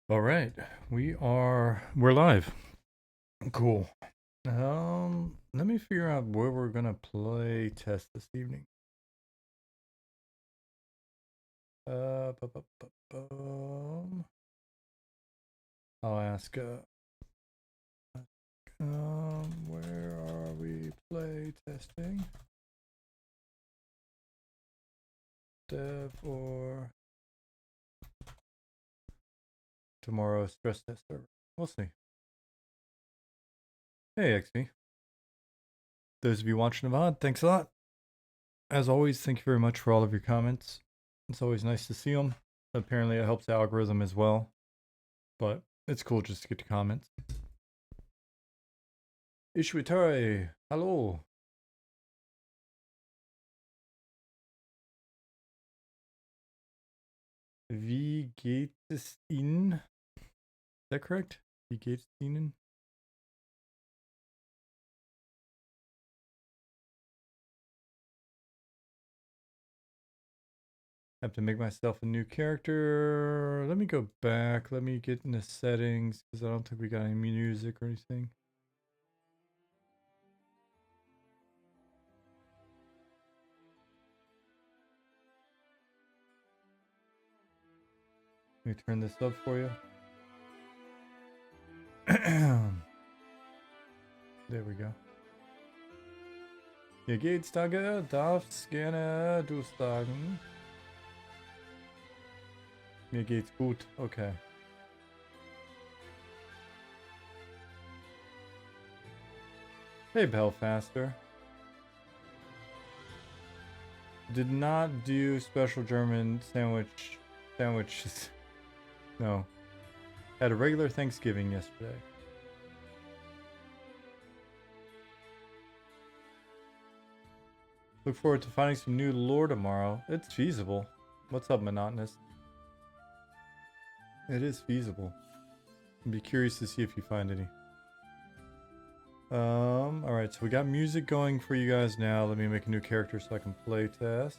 All right, we're live. Cool. Let me figure out where we're gonna play test this evening. I'll ask. Where are we play testing? Dev or tomorrow's stress test server? We'll see. Hey, XP. Those of you watching the VOD, thanks a lot. As always, thank you very much for all of your comments. It's always nice to see them. Apparently, it helps the algorithm as well. But it's cool just to get to comments. Ishwitare, hello. Wie geht es Ihnen? Is that correct? Wie geht es Ihnen? I have to make myself a new character. Let me go back. Let me get into settings because I don't think we got any music or anything. Let me turn this up for you. There we go. Wie geht's, danke? Darf's gerne du sagen? Mir geht's gut. Okay. Hey, Belfaster. Did not do special German sandwiches. No. Had a regular Thanksgiving yesterday. Look forward to finding some new lore tomorrow. It's feasible. What's up, Monotonous? It is feasible. I'd be curious to see if you find any. Alright, so we got music going for you guys now. Let me make a new character so I can play test.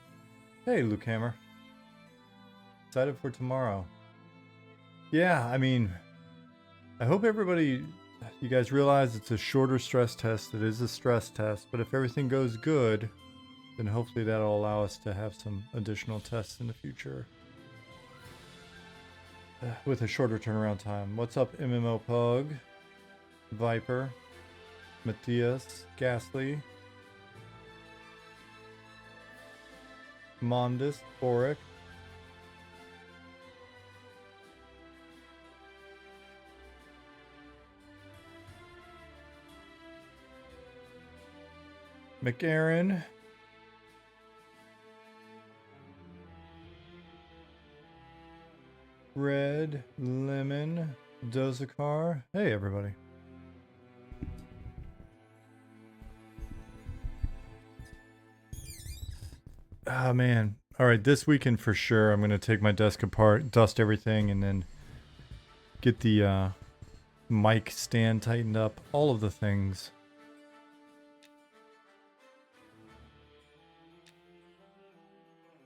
Hey, Luke Hammer. Excited for tomorrow. Yeah, I mean, I hope you guys realize it's a shorter stress test. It is a stress test, but if everything goes good, then hopefully that'll allow us to have some additional tests in the future. With a shorter turnaround time. What's up, MMO Pug? Viper. Matthias. Ghastly. Mondus. Boric. McAaron. Red, Lemon, Dozakar. Hey, everybody. Ah, man. All right, this weekend for sure, I'm going to take my desk apart, dust everything, and then get the mic stand tightened up. All of the things.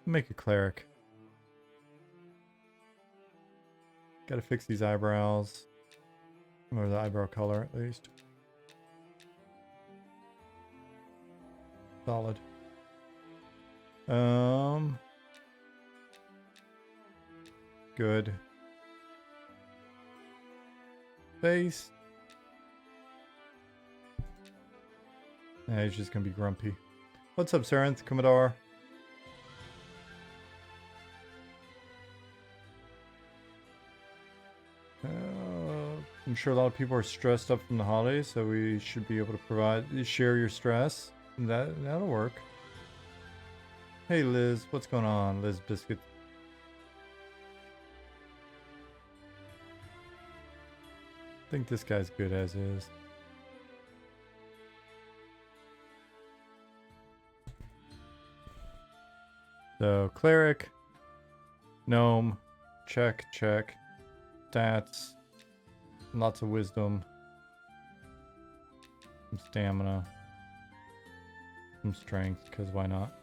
Make a cleric. Gotta fix these eyebrows. Or the eyebrow color, at least. Solid. Good. Face. Yeah, he's just gonna be grumpy. What's up, Sarenth, Commodore? I'm sure a lot of people are stressed up from the holidays, so we should be able to share your stress. That'll work. Hey Liz, what's going on, Liz Biscuit? I think this guy's good as is. So cleric, gnome, check. Stats, lots of wisdom, some stamina, some strength, because why not?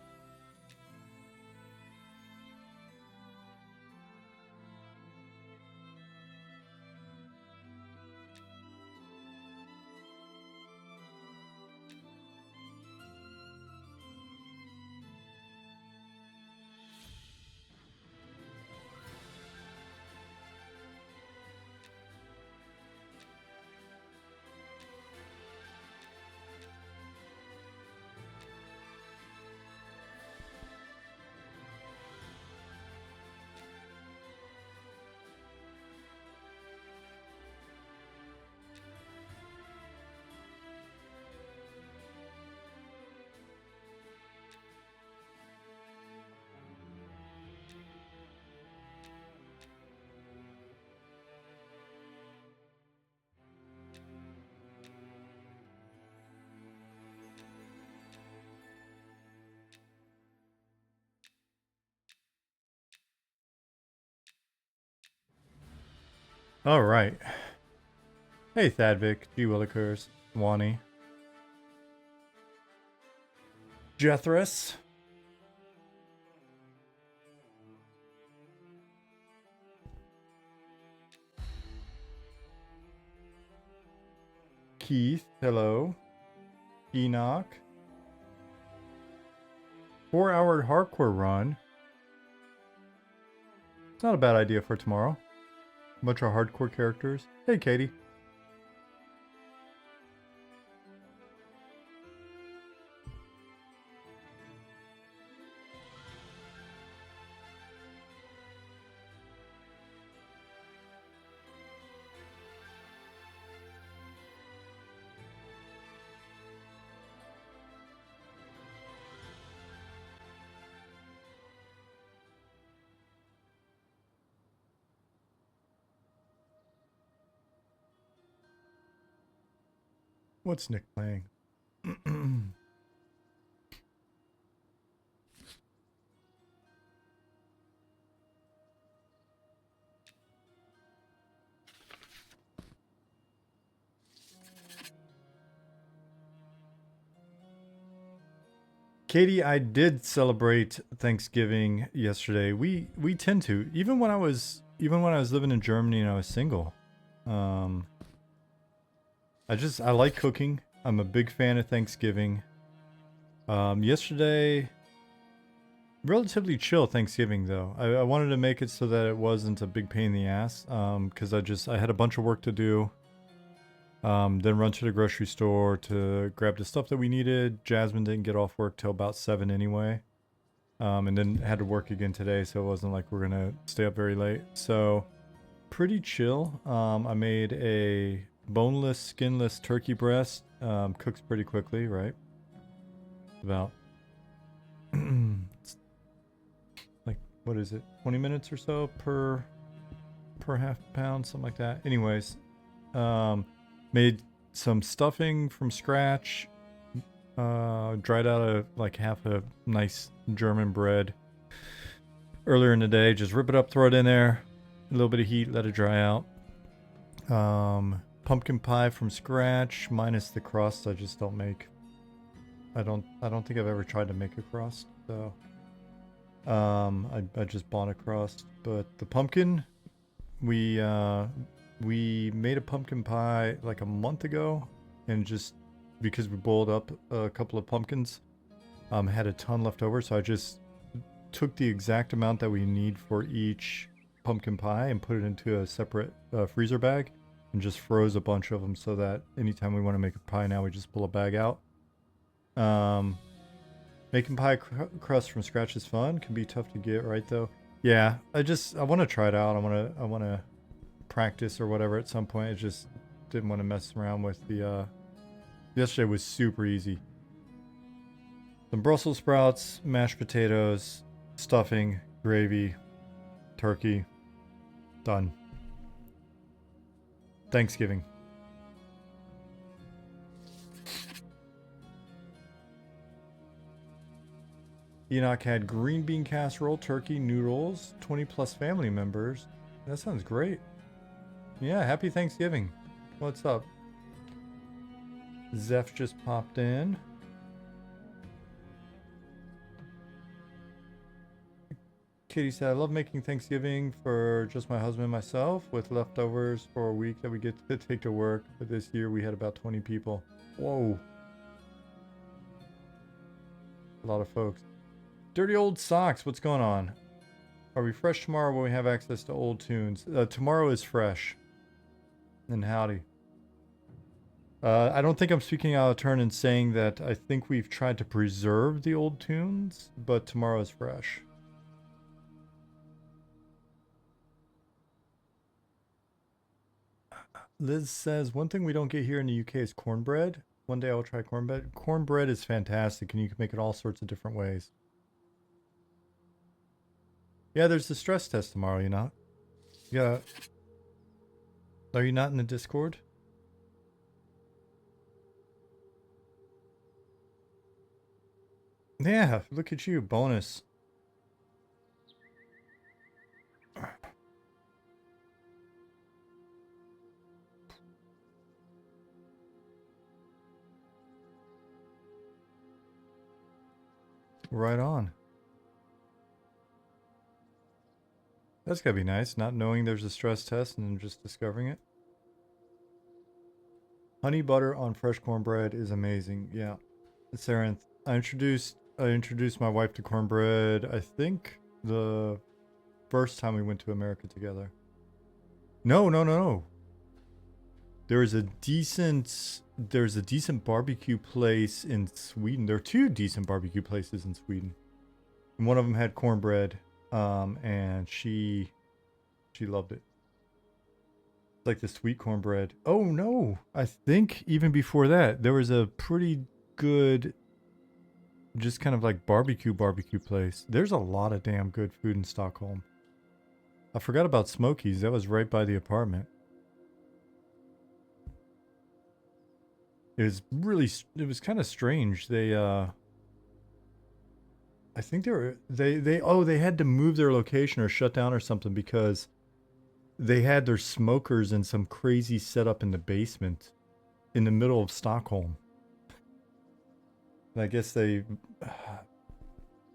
All right. Hey, Thadvic, GWillers, Wani, Jethris, Keith, hello, Enoch. 4-hour hardcore run. It's not a bad idea for tomorrow. A bunch of hardcore characters. Hey, Katie. What's Nick playing? Katie, I did celebrate Thanksgiving yesterday. We tend to, even when I was living in Germany and I was single. I like cooking. I'm a big fan of Thanksgiving. Yesterday, relatively chill Thanksgiving though. I wanted to make it so that it wasn't a big pain in the ass. Because I had a bunch of work to do. Then run to the grocery store to grab the stuff that we needed. Jasmine didn't get off work till about 7 anyway. And then had to work again today, so it wasn't like we're gonna stay up very late. So pretty chill. I made a boneless, skinless turkey breast. Cooks pretty quickly, right? About like, what is it? 20 minutes or so per half pound, something like that. Anyways, made some stuffing from scratch. Dried out like half a nice German bread earlier in the day. Just rip it up, throw it in there. A little bit of heat, let it dry out. Pumpkin pie from scratch, minus the crust. I just don't make. I don't think I've ever tried to make a crust. So, I just bought a crust. But the pumpkin, we made a pumpkin pie like a month ago, and just because we boiled up a couple of pumpkins, had a ton left over, so I just took the exact amount that we need for each pumpkin pie and put it into a separate freezer bag, and just froze a bunch of them so that anytime we want to make a pie now, we just pull a bag out. Making pie crust from scratch is fun. Can be tough to get right though. Yeah, I want to try it out. I want to practice or whatever at some point. I just didn't want to mess around with the yesterday was super easy. Some Brussels sprouts, mashed potatoes, stuffing, gravy, turkey. Done. Thanksgiving. Enoch had green bean casserole, turkey, noodles, 20 plus family members. That sounds great. Yeah, happy Thanksgiving. What's up? Zeph just popped in. Kitty said, I love making Thanksgiving for just my husband and myself with leftovers for a week that we get to take to work. But this year we had about 20 people. Whoa. A lot of folks. Dirty Old Socks, what's going on? Are we fresh tomorrow when we have access to old tunes? Tomorrow is fresh. And howdy. I don't think I'm speaking out of turn in saying that I think we've tried to preserve the old tunes, but tomorrow is fresh. Liz says, one thing we don't get here in the UK is cornbread. One day I will try cornbread. Cornbread is fantastic, and you can make it all sorts of different ways. Yeah, there's the stress test tomorrow, you know? Yeah. Are you not in the Discord? Yeah, look at you, bonus. Right on. That's gotta be nice, not knowing there's a stress test and then just discovering it. Honey butter on fresh cornbread is amazing. Yeah. Sarenth, I introduced my wife to cornbread, I think the first time we went to America together. No. There's a decent barbecue place in Sweden. There are two decent barbecue places in Sweden. And one of them had cornbread, and she loved it. It's like the sweet cornbread. Oh no, I think even before that there was a pretty good, just kind of like barbecue place. There's a lot of damn good food in Stockholm. I forgot about Smokies. That was right by the apartment. It was kind of strange. They I think they had to move their location or shut down or something because they had their smokers in some crazy setup in the basement in the middle of Stockholm. And I guess they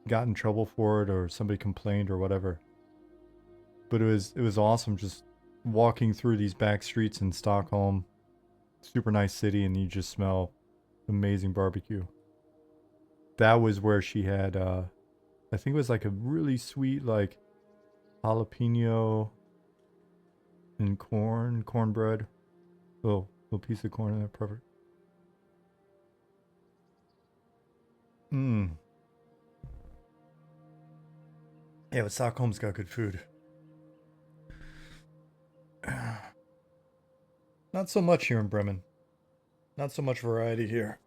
got in trouble for it or somebody complained or whatever. But it was awesome just walking through these back streets in Stockholm. Super nice city, and you just smell amazing barbecue. That was where she had I think it was like a really sweet like jalapeno and cornbread. Little piece of corn in there, perfect. Yeah, but Stockholm's got good food. Not so much here in Bremen. Not so much variety here.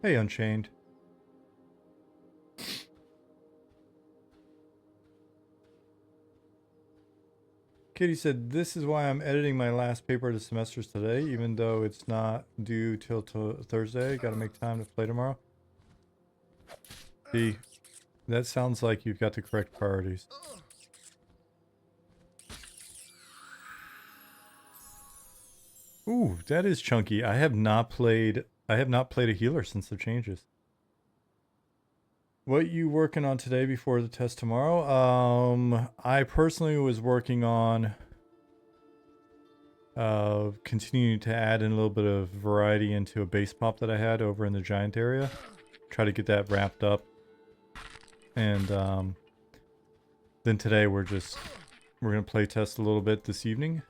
Hey, Unchained. Katie said, this is why I'm editing my last paper of the semesters today, even though it's not due till Thursday. Gotta make time to play tomorrow. See, that sounds like you've got the correct priorities. Ooh, that is chunky. I have not played a healer since the changes. What you working on today before the test tomorrow? I personally was working on continuing to add in a little bit of variety into a base pop that I had over in the giant area. Try to get that wrapped up. And then today we're gonna play test a little bit this evening.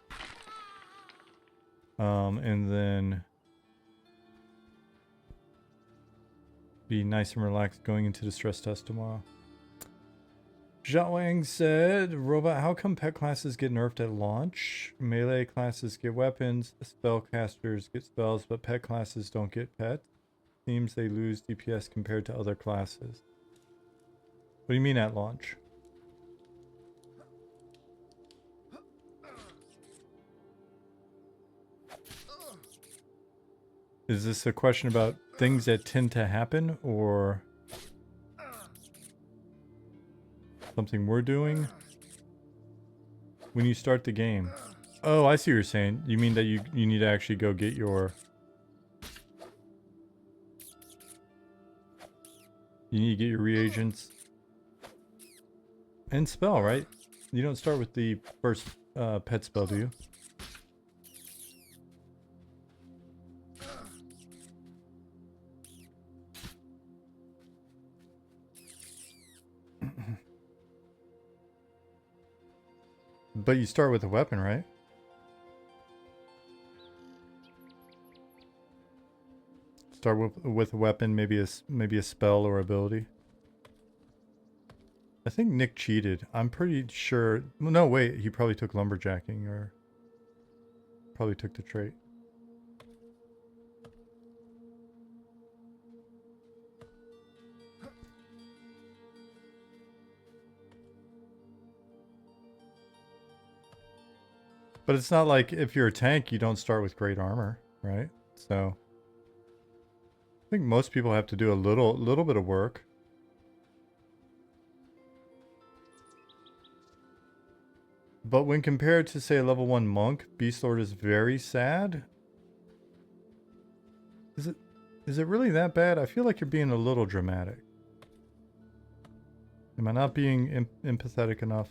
And then be nice and relaxed going into the stress test tomorrow. Zhao said, Robot, how come pet classes get nerfed at launch? Melee classes get weapons, spellcasters get spells, but pet classes don't get pets. Seems they lose DPS compared to other classes. What do you mean at launch? Is this a question about things that tend to happen, or something we're doing when you start the game? Oh, I see what you're saying. You mean that you need to actually go get your... You need to get your reagents and spell, right? You don't start with the first pet spell, do you? But you start with a weapon, right? Start with a weapon, maybe a spell or ability. I think Nick cheated. I'm pretty sure. Well, no, wait. He probably took lumberjacking, or probably took the trait. But it's not like if you're a tank, you don't start with great armor, right? So I think most people have to do a little bit of work. But when compared to, say, a level 1 monk, Beast Lord is very sad. Is it really that bad? I feel like you're being a little dramatic. Am I not being empathetic enough?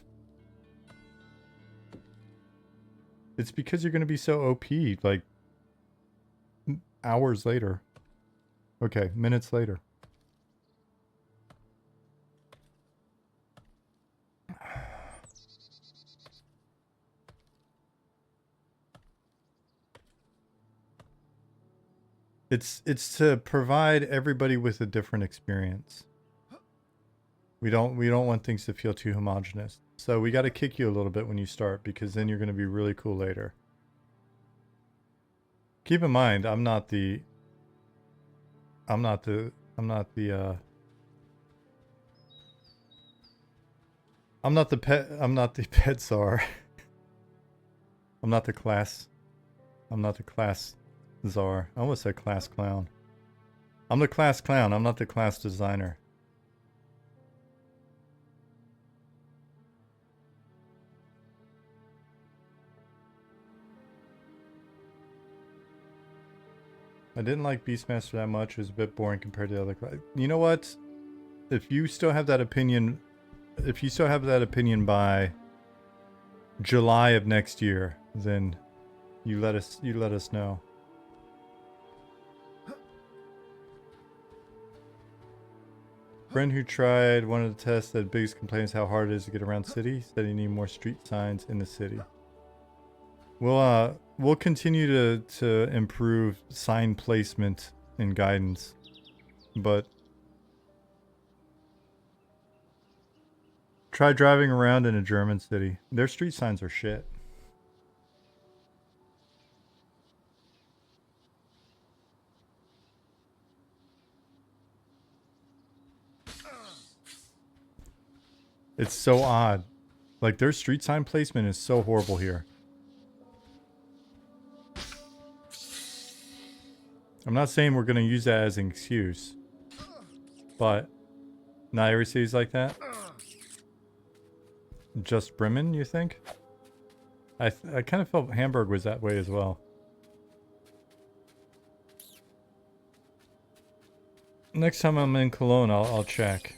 It's because you're going to be so OP, like, hours later. Okay, minutes later. It's to provide everybody with a different experience. We don't want things to feel too homogenous. So we got to kick you a little bit when you start, because then you're going to be really cool later. Keep in mind, I'm not the pet czar. I'm not the class czar. I almost said class clown. I'm the class clown. I'm not the class designer. I didn't like Beastmaster that much. It was a bit boring compared to the other class. You know what? If you still have that opinion, by July of next year, then you let us know. Friend who tried one of the tests that biggest complaint is how hard it is to get around city. Said you need more street signs in the city. We'll continue to improve sign placement and guidance, but try driving around in a German city. Their street signs are shit. It's so odd. Like, their street sign placement is so horrible here. I'm not saying we're going to use that as an excuse, but not every city's like that. Just Bremen, you think? I kind of felt Hamburg was that way as well. Next time I'm in Cologne, I'll check.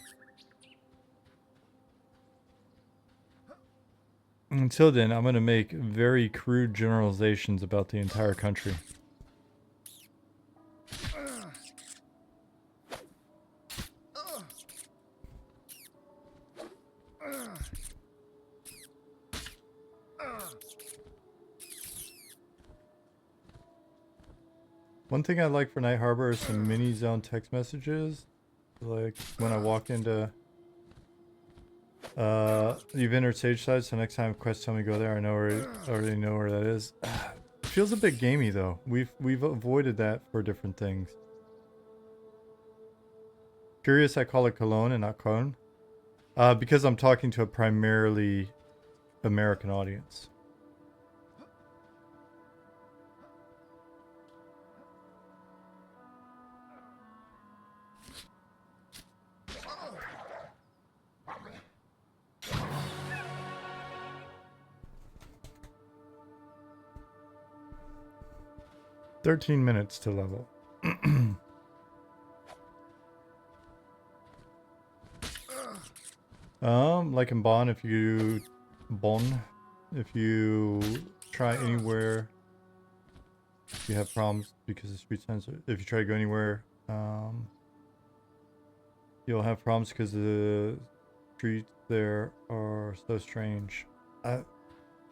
Until then, I'm going to make very crude generalizations about the entire country. One thing I like for Night Harbor is some mini zone text messages. Like when I walk into you've entered Sage Side, so next time quest tell me go there, I already know where that is. It feels a bit gamey though. We've avoided that for different things. Curious I call it Cologne and not Cologne. Because I'm talking to a primarily American audience. "13 minutes to level." Like in Bonn, if you try anywhere, you have problems because the street signs. If you try to go anywhere, you'll have problems because the streets there are so strange.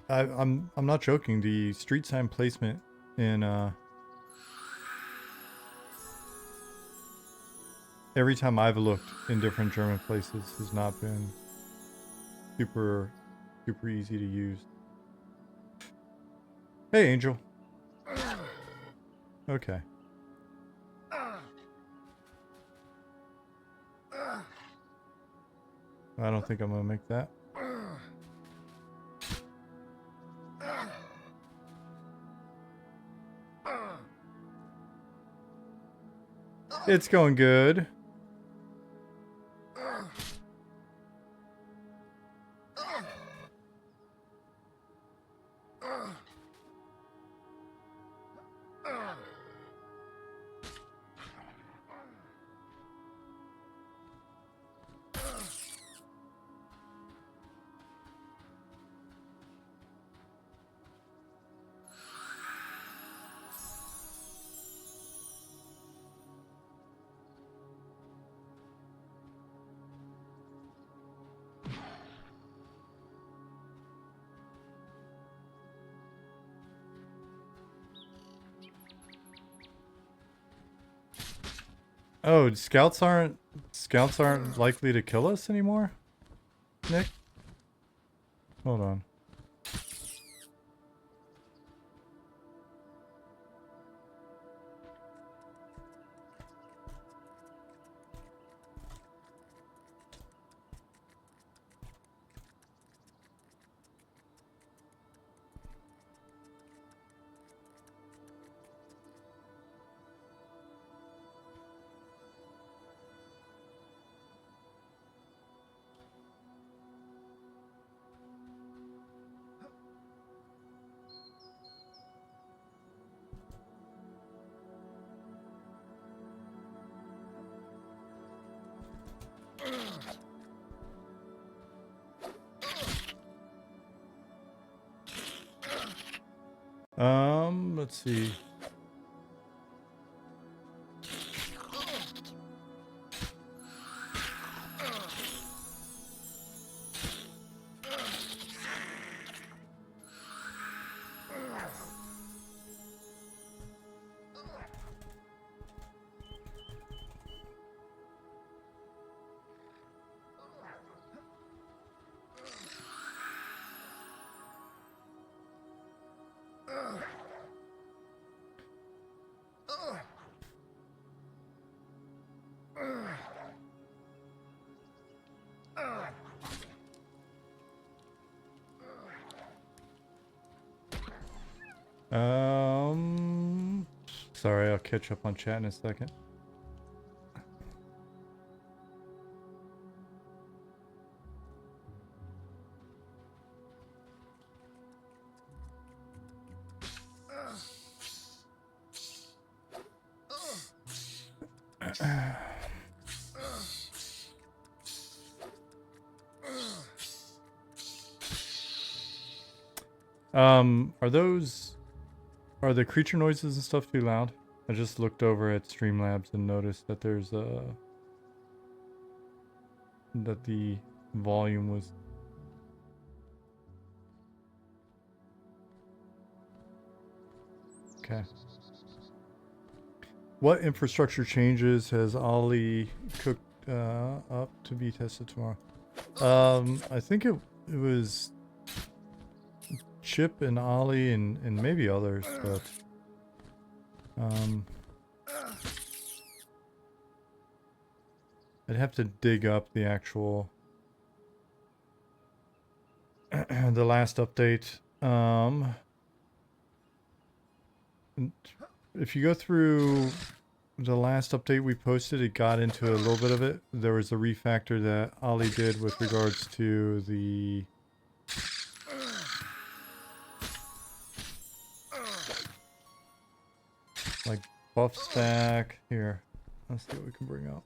I'm not joking. The street sign placement in every time I've looked in different German places has not been super easy to use. Hey, Angel. Okay. I don't think I'm gonna make that. It's going good. Oh, scouts aren't likely to kill us anymore, Nick? Hold on. Let's see. Sorry, I'll catch up on chat in a second. Are the creature noises and stuff too loud? I just looked over at Streamlabs and noticed that there's that the volume was... Okay. What infrastructure changes has Ollie cooked up to be tested tomorrow? I think it was Chip and Ollie and maybe others, but I'd have to dig up the actual the last update. If you go through the last update we posted, it got into a little bit of it. There was a refactor that Ollie did with regards to the like buff stack. Here, let's see what we can bring up.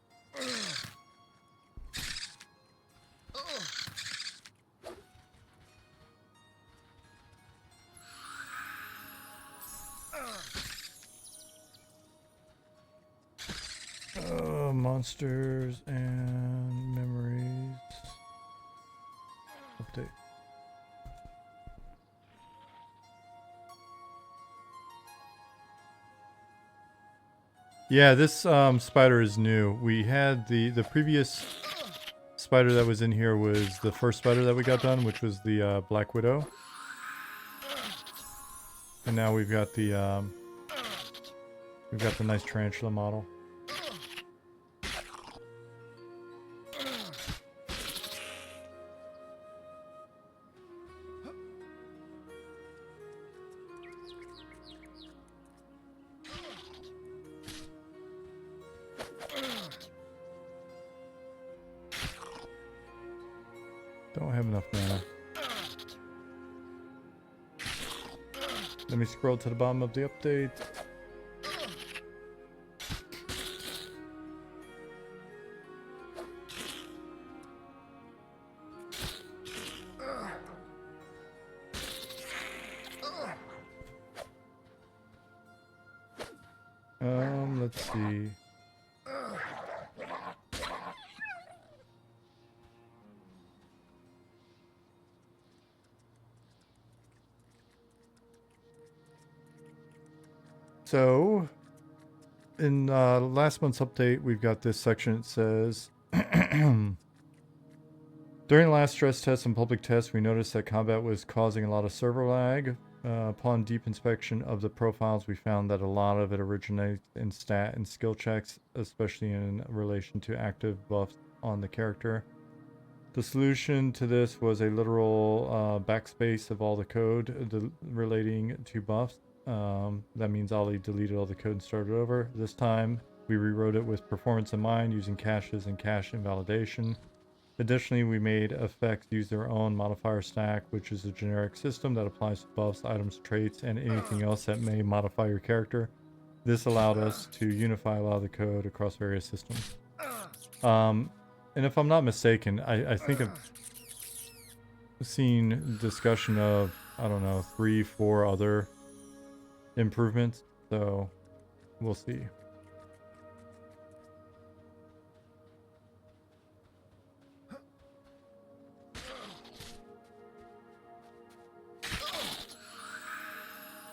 Monsters and memories update. Yeah, this spider is new. We had the previous spider that was in here was the first spider that we got done, which was the Black Widow. And now we've got the nice tarantula model. Don't have enough mana. Let me scroll to the bottom of the update. Let's see. So, in last month's update, we've got this section. It says, during the last stress test and public test, we noticed that combat was causing a lot of server lag. Upon deep inspection of the profiles, we found that a lot of it originates in stat and skill checks, especially in relation to active buffs on the character. The solution to this was a literal backspace of all the code relating to buffs. That means Ollie deleted all the code and started over. This time, we rewrote it with performance in mind using caches and cache invalidation. Additionally, we made effects use their own modifier stack, which is a generic system that applies to buffs, items, traits, and anything else that may modify your character. This allowed us to unify a lot of the code across various systems. And if I'm not mistaken, I think I've seen discussion of, I don't know, 3-4 other improvements, so we'll see.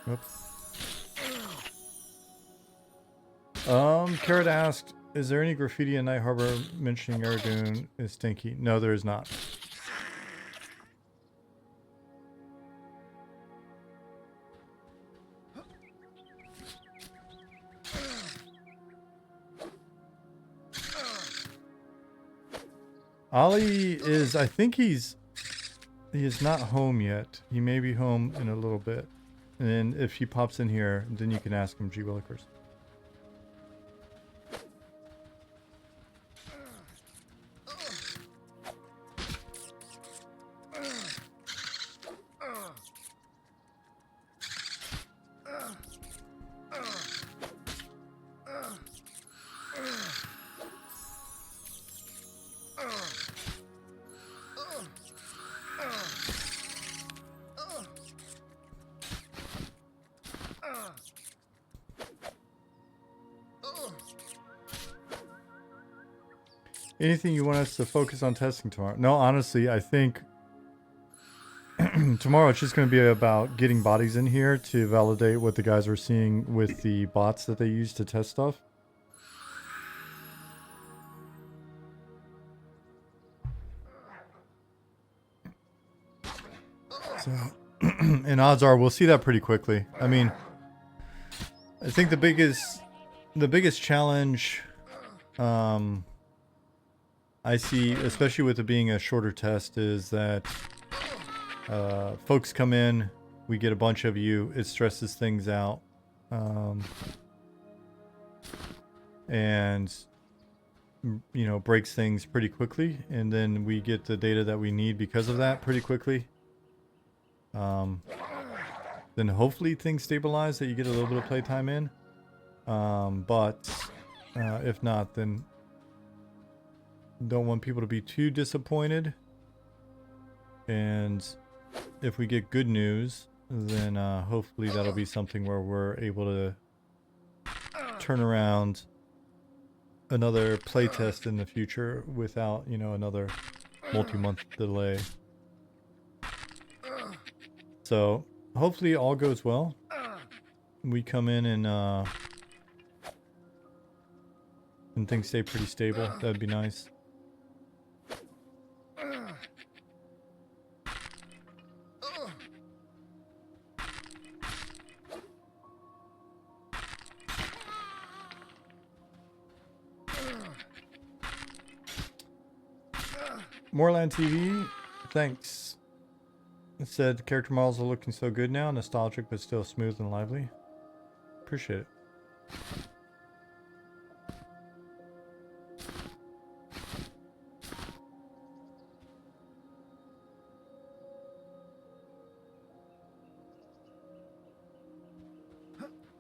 Oops. Carrot asked, is there any graffiti in Night Harbor mentioning Aradune is stinky? No, there is not. Ollie is, I think he is not home yet. He may be home in a little bit. And then if he pops in here, then you can ask him GWillers. Anything you want us to focus on testing tomorrow? No, honestly, I think tomorrow it's just going to be about getting bodies in here to validate what the guys are seeing with the bots that they use to test stuff. So, and odds are we'll see that pretty quickly. I mean, I think the biggest challenge I see, especially with it being a shorter test, is that folks come in, we get a bunch of you, it stresses things out, and you know, breaks things pretty quickly, and then we get the data that we need because of that pretty quickly. Then hopefully things stabilize, that you get a little bit of playtime in, but if not, then don't want people to be too disappointed. And if we get good news, then hopefully that'll be something where we're able to turn around another playtest in the future without, you know, another multi-month delay. So hopefully all goes well. We come in and things stay pretty stable. That'd be nice. Moreland TV, thanks. It said character models are looking so good now, nostalgic but still smooth and lively. Appreciate it.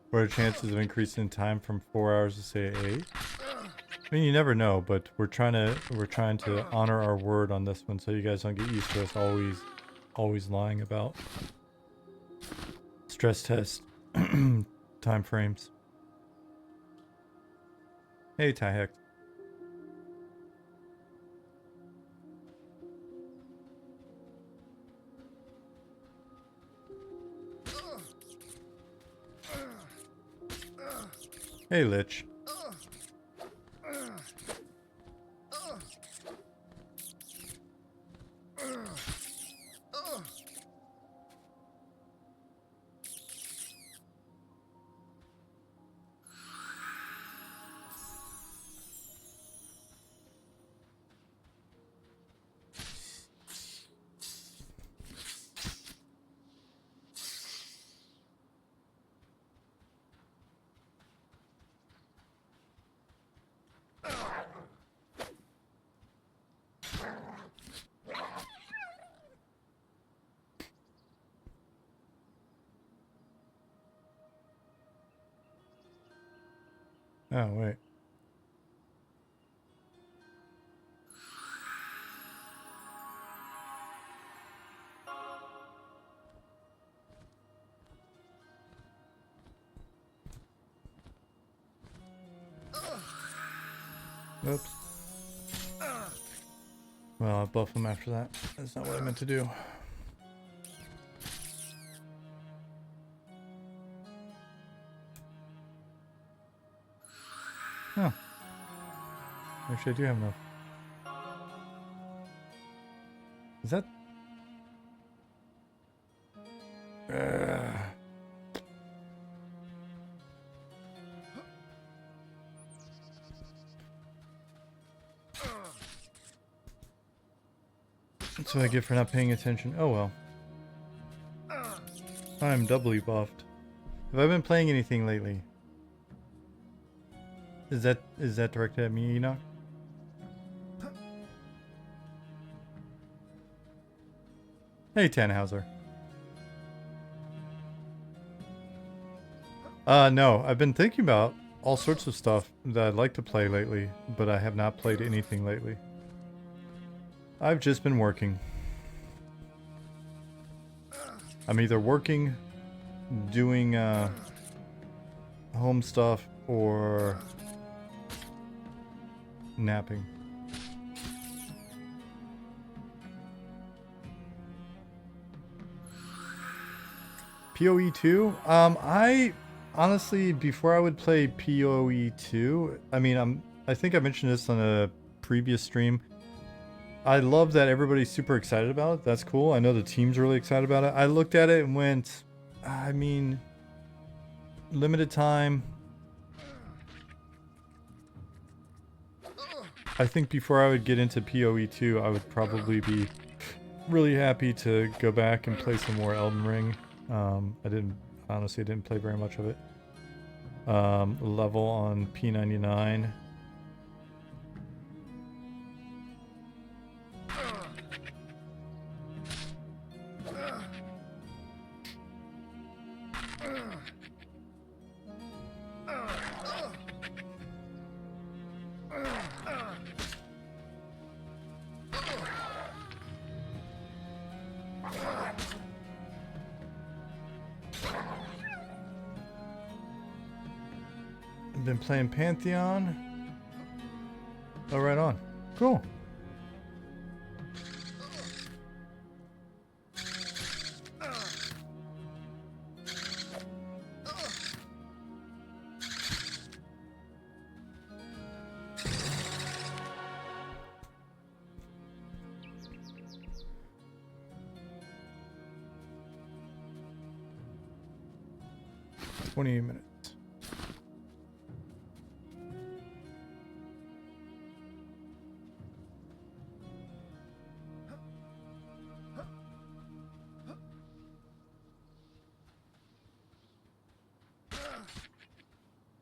What are the chances of increasing in time from 4 hours to say 8? I mean, you never know, but we're trying to honor our word on this one, so you guys don't get used to us always lying about stress test time frames. Hey, Tyhek. Hey, Lich. Oh, wait. Oops. Well, I'll buff him after that. That's not what I meant to do. Oh. Actually, I do have enough. Is that... That's what I get for not paying attention. Oh well. I'm doubly buffed. Have I been playing anything lately? Is that directed at me, Enoch? Hey, Tannhauser. No, I've been thinking about all sorts of stuff that I'd like to play lately, but I have not played anything lately. I've just been working. I'm either working, doing home stuff, or napping. PoE 2? I honestly, before I would play PoE 2, I think I mentioned this on a previous stream. I love that everybody's super excited about it. That's cool. I know the team's really excited about it. I looked at it and went, limited time. I think before I would get into PoE 2, I would probably be really happy to go back and play some more Elden Ring. I didn't play very much of it. Level on P99. Been playing Pantheon. Oh, right on. Cool. $20 minutes.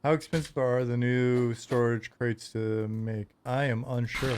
How expensive are the new storage crates to make? I am unsure.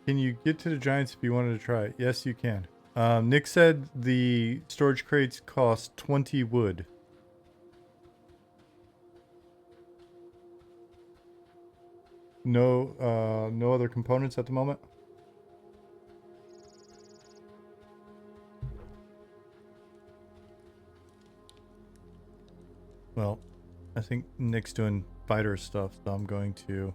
Can you get to the Giants if you wanted to try it? Yes, you can. Nick said the storage crates cost 20 wood. No, no other components at the moment? Well, I think Nick's doing fighter stuff, so I'm going to...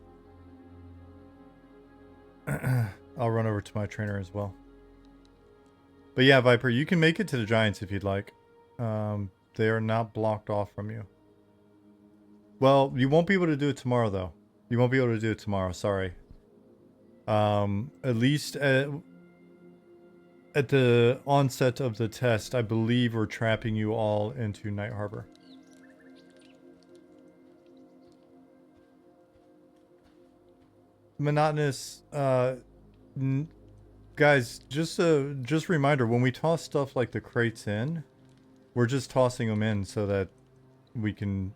I'll run over to my trainer as well. But yeah, Viper, you can make it to the Giants if you'd like. They are not blocked off from you. Well, you won't be able to do it tomorrow, though. You won't be able to do it tomorrow, sorry. At least at the onset of the test, I believe we're trapping you all into Night Harbor. monotonous. Guys, just a reminder, when we toss stuff like the crates in, we're just tossing them in so that we can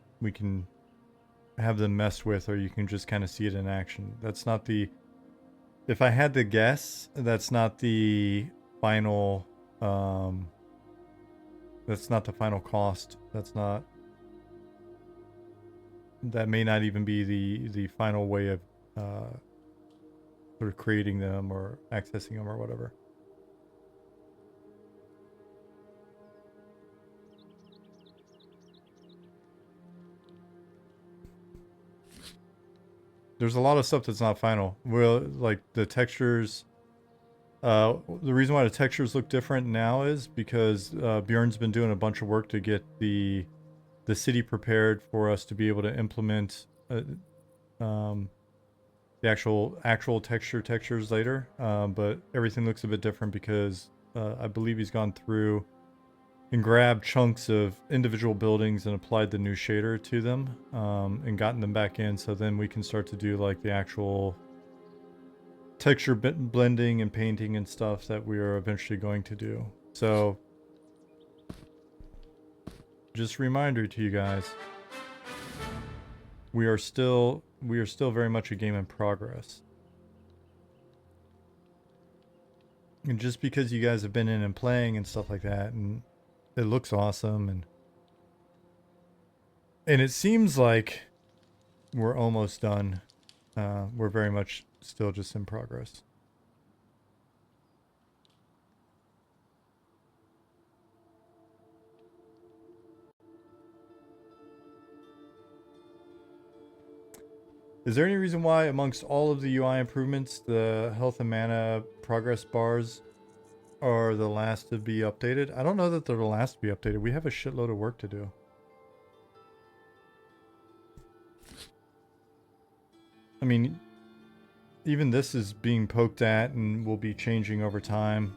have them messed with, or you can just kind of see it in action. That's not the, if I had to guess, that's not the final that's not the final cost. That's not, that may not even be the final way of sort of creating them or accessing them or whatever. There's a lot of stuff that's not final. Well, like the textures. The reason why the textures look different now is because Bjorn's been doing a bunch of work to get the city prepared for us to be able to implement the actual textures later. But everything looks a bit different because I believe he's gone through and grabbed chunks of individual buildings and applied the new shader to them and gotten them back in, so then we can start to do like the actual texture blending and painting and stuff that we are eventually going to do. So just a reminder to you guys, we are still very much a game in progress. And just because you guys have been in and playing and stuff like that, and it looks awesome, and it seems like we're almost done. We're very much still just in progress. Is there any reason why amongst all of the UI improvements, the health and mana progress bars are the last to be updated? I don't know that they're the last to be updated. We have a shitload of work to do. I mean, even this is being poked at and will be changing over time.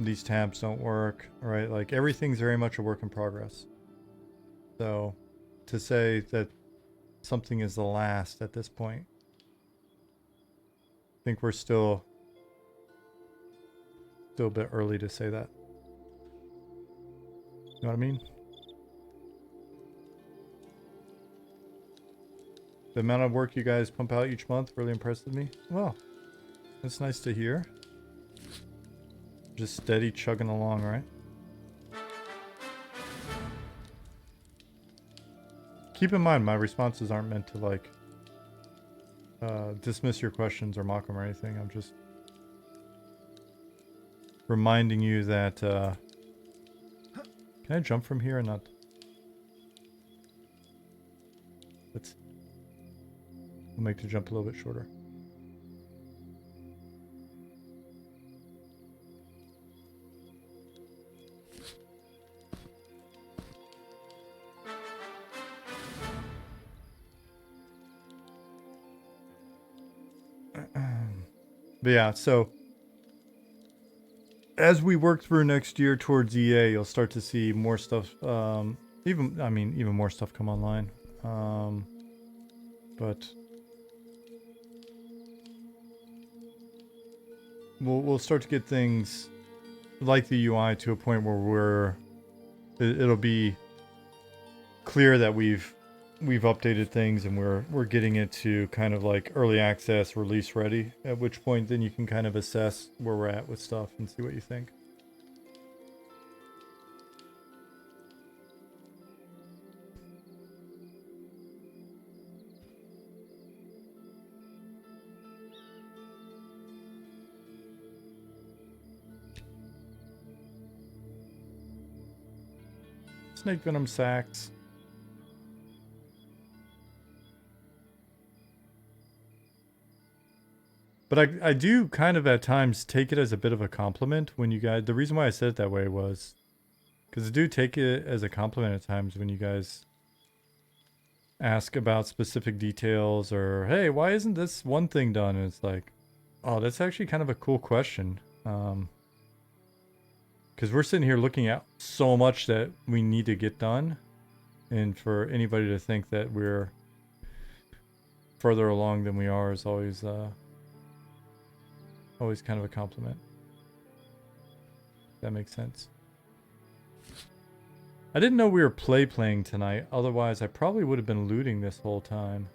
These tabs don't work, right? Like everything's very much a work in progress. So to say that something is the last at this point, I think we're still a bit early to say that. You know what I mean? The amount of work you guys pump out each month really impresses me. Well, that's nice to hear. Just steady chugging along, right? Keep in mind, my responses aren't meant to like dismiss your questions or mock them or anything. I'm just reminding you that can I jump from here or not? We'll make the jump a little bit shorter. But yeah, so as we work through next year towards EA, you'll start to see more stuff, even more stuff come online. But we'll start to get things like the UI to a point where it'll be clear that we've updated things and we're getting it to kind of like early access, release ready, at which point then you can kind of assess where we're at with stuff and see what you think. Snake venom sacks. But I do kind of at times take it as a bit of a compliment when you guys, the reason why I said it that way was because I do take it as a compliment at times when you guys ask about specific details or, hey, why isn't this one thing done? And it's like, oh, that's actually kind of a cool question. Because we're sitting here looking at so much that we need to get done. And for anybody to think that we're further along than we are is always always kind of a compliment. That makes sense. I didn't know we were playing tonight. Otherwise, I probably would have been looting this whole time.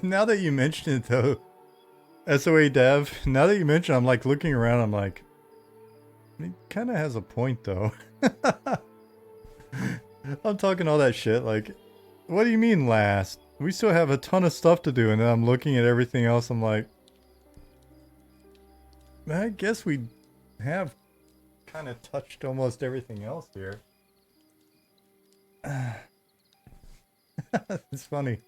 Now that you mention it though, SOA Dev, now that you mention it, I'm like looking around, I'm like, he kind of has a point though. I'm talking all that shit, like, what do you mean last? We still have a ton of stuff to do, and then I'm looking at everything else, I'm like, I guess we have kind of touched almost everything else here. It's funny.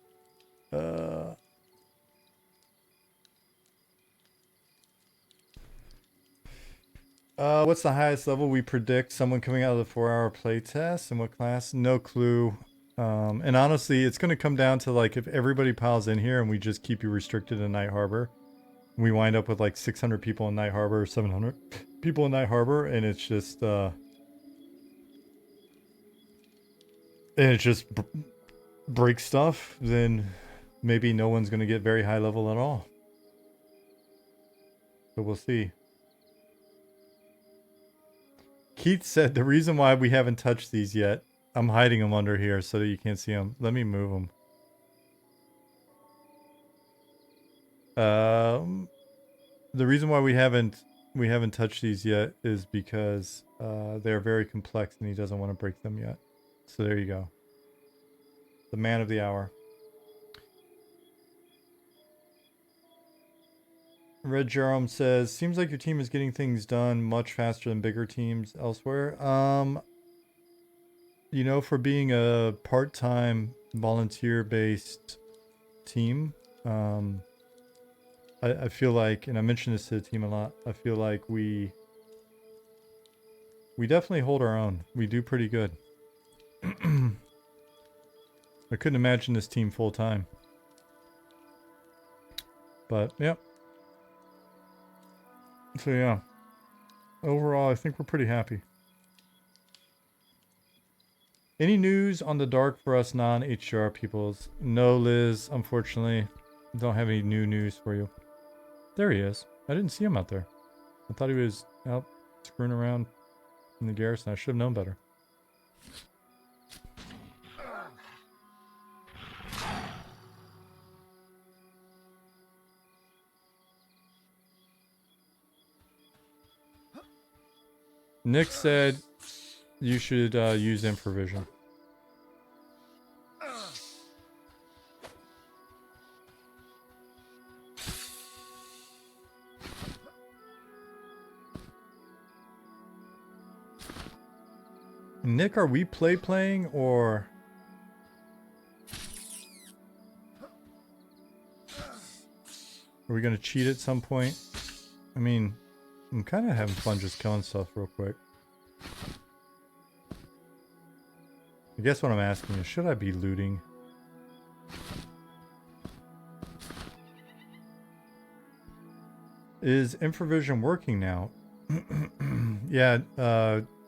What's the highest level we predict someone coming out of the 4-hour playtest and what class? No clue. And honestly, it's going to come down to like if everybody piles in here and we just keep you restricted in Night Harbor, we wind up with like 600 people in Night Harbor or 700 people in Night Harbor, and it's just breaks stuff, then maybe no one's going to get very high level at all. So we'll see. Keith said the reason why we haven't touched these yet, I'm hiding them under here so that you can't see them. Let me move them. The reason why we haven't touched these yet is because they're very complex and he doesn't want to break them yet. So there you go. The man of the hour. Red Jerome says, seems like your team is getting things done much faster than bigger teams elsewhere. You know, for being a part-time volunteer-based team, I feel like, and I mentioned this to the team a lot, I feel like we definitely hold our own. We do pretty good. I couldn't imagine this team full-time. But, yep. So yeah, overall, I think we're pretty happy. Any news on the dark for us non-HGR peoples? No, Liz, unfortunately. Don't have any new news for you. There he is. I didn't see him out there. I thought he was out screwing around in the garrison. I should have known better. Nick said you should use Infravision. Nick, are we playing or... Are we going to cheat at some point? I mean... I'm kind of having fun just killing stuff real quick. I guess what I'm asking is, should I be looting? Is Infravision working now? Yeah,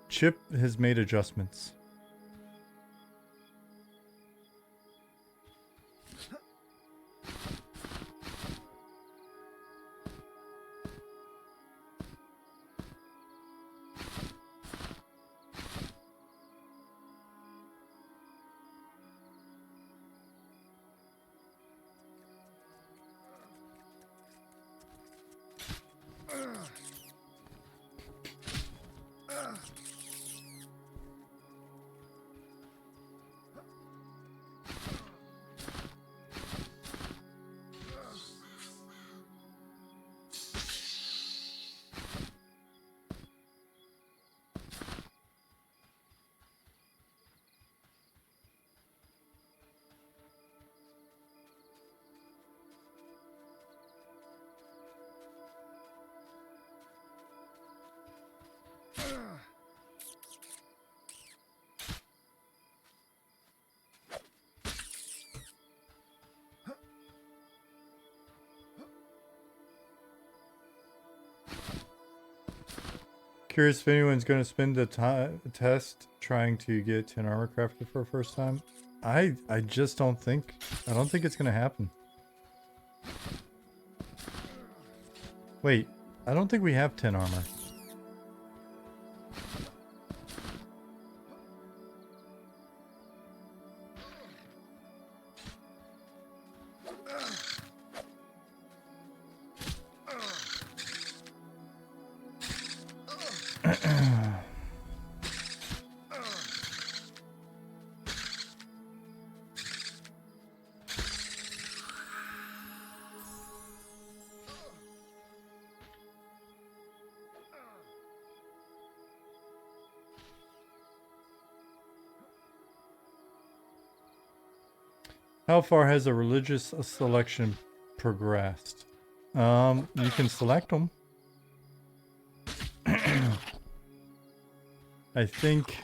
Chip has made adjustments. Curious if anyone's going to spend the test trying to get 10 armor crafted for the first time. I just don't think it's going to happen. Wait, I don't think we have 10 armor. How far has a religious selection progressed? You can select them. I think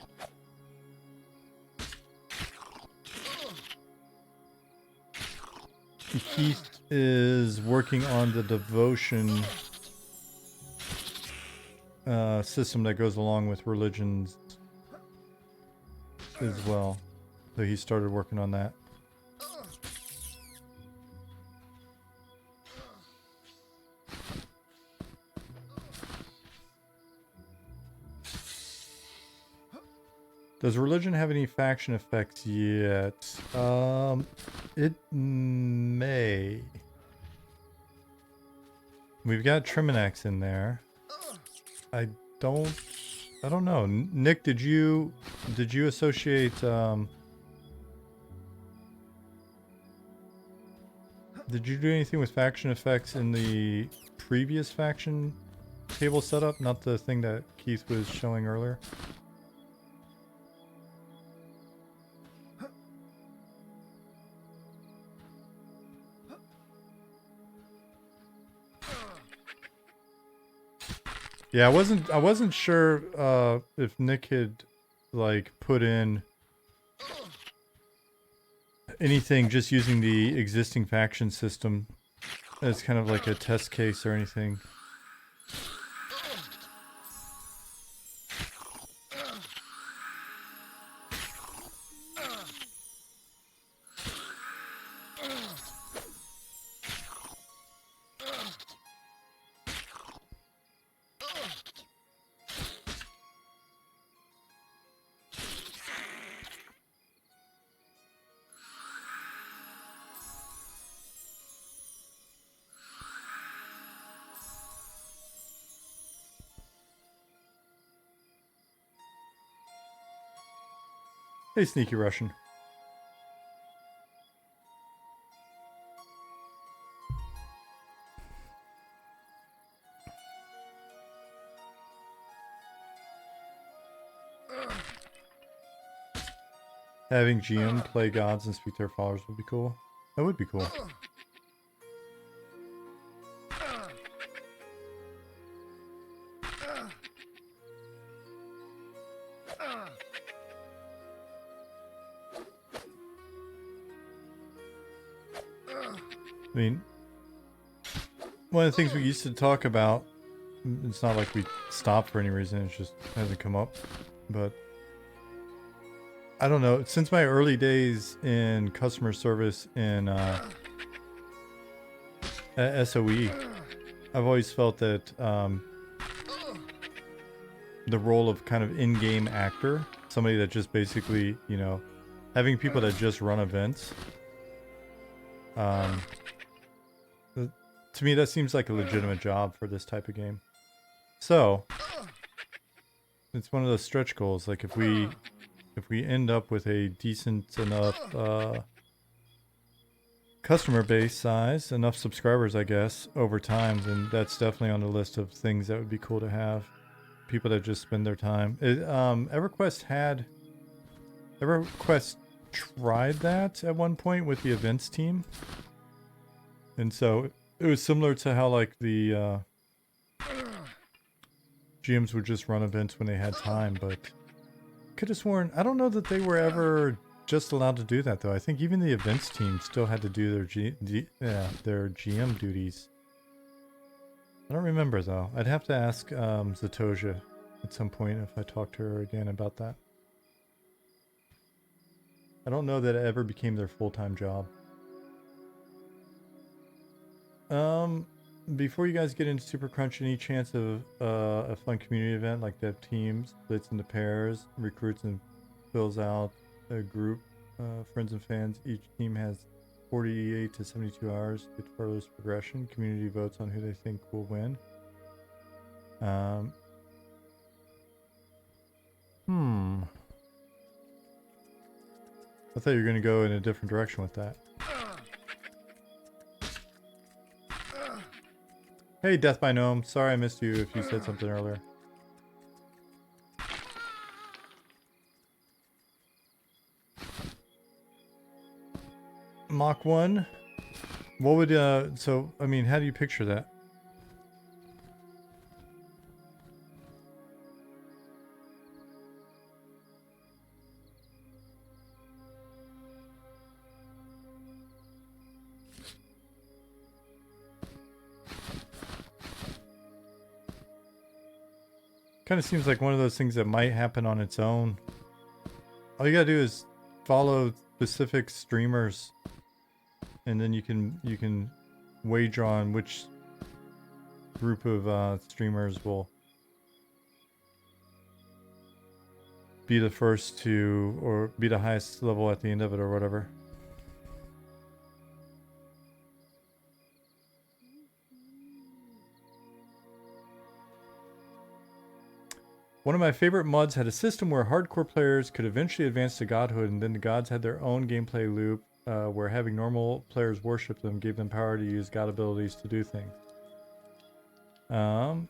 Keith is working on the devotion system that goes along with religions as well. So he started working on that. Does religion have any faction effects yet? It may. We've got Triminax in there. I don't know. Nick, did you associate did you do anything with faction effects in the previous faction table setup, not the thing that Keith was showing earlier? Yeah, I wasn't sure if Nick had like put in anything just using the existing faction system as kind of like a test case or anything. Hey, sneaky Russian. Having GM play gods and speak to their followers would be cool. That would be cool. I mean, one of the things we used to talk about, it's not like we stopped for any reason, it just hasn't come up, but I don't know, since my early days in customer service in at SOE, I've always felt that the role of kind of in-game actor, somebody that just basically, you know, having people that just run events, to me that seems like a legitimate job for this type of game. So it's one of those stretch goals, like if we end up with a decent enough customer base size, enough subscribers I guess, over time, then that's definitely on the list of things that would be cool to have. People that just spend their time. EverQuest tried that at one point with the events team. And so it was similar to how like the GMs would just run events when they had time, but could have sworn, I don't know that they were ever just allowed to do that though. I think even the events team still had to do their GM duties. I don't remember though. I'd have to ask Zatosha at some point if I talk to her again about that. I don't know that it ever became their full-time job. Before you guys get into Super Crunch, any chance of a fun community event like dev teams, splits into pairs, recruits and fills out a group, friends and fans. Each team has 48 to 72 hours to further this progression. Community votes on who they think will win. I thought you were going to go in a different direction with that. Hey, Death by Gnome. Sorry I missed you if you said something earlier. Mach 1? What would, so, I mean, how do you picture that? Kind of seems like one of those things that might happen on its own. All you gotta do is follow specific streamers, and then you can wager on which group of streamers will be the first to, or be the highest level at the end of it, or whatever. One of my favorite mods had a system where hardcore players could eventually advance to godhood, and then the gods had their own gameplay loop where having normal players worship them gave them power to use god abilities to do things. And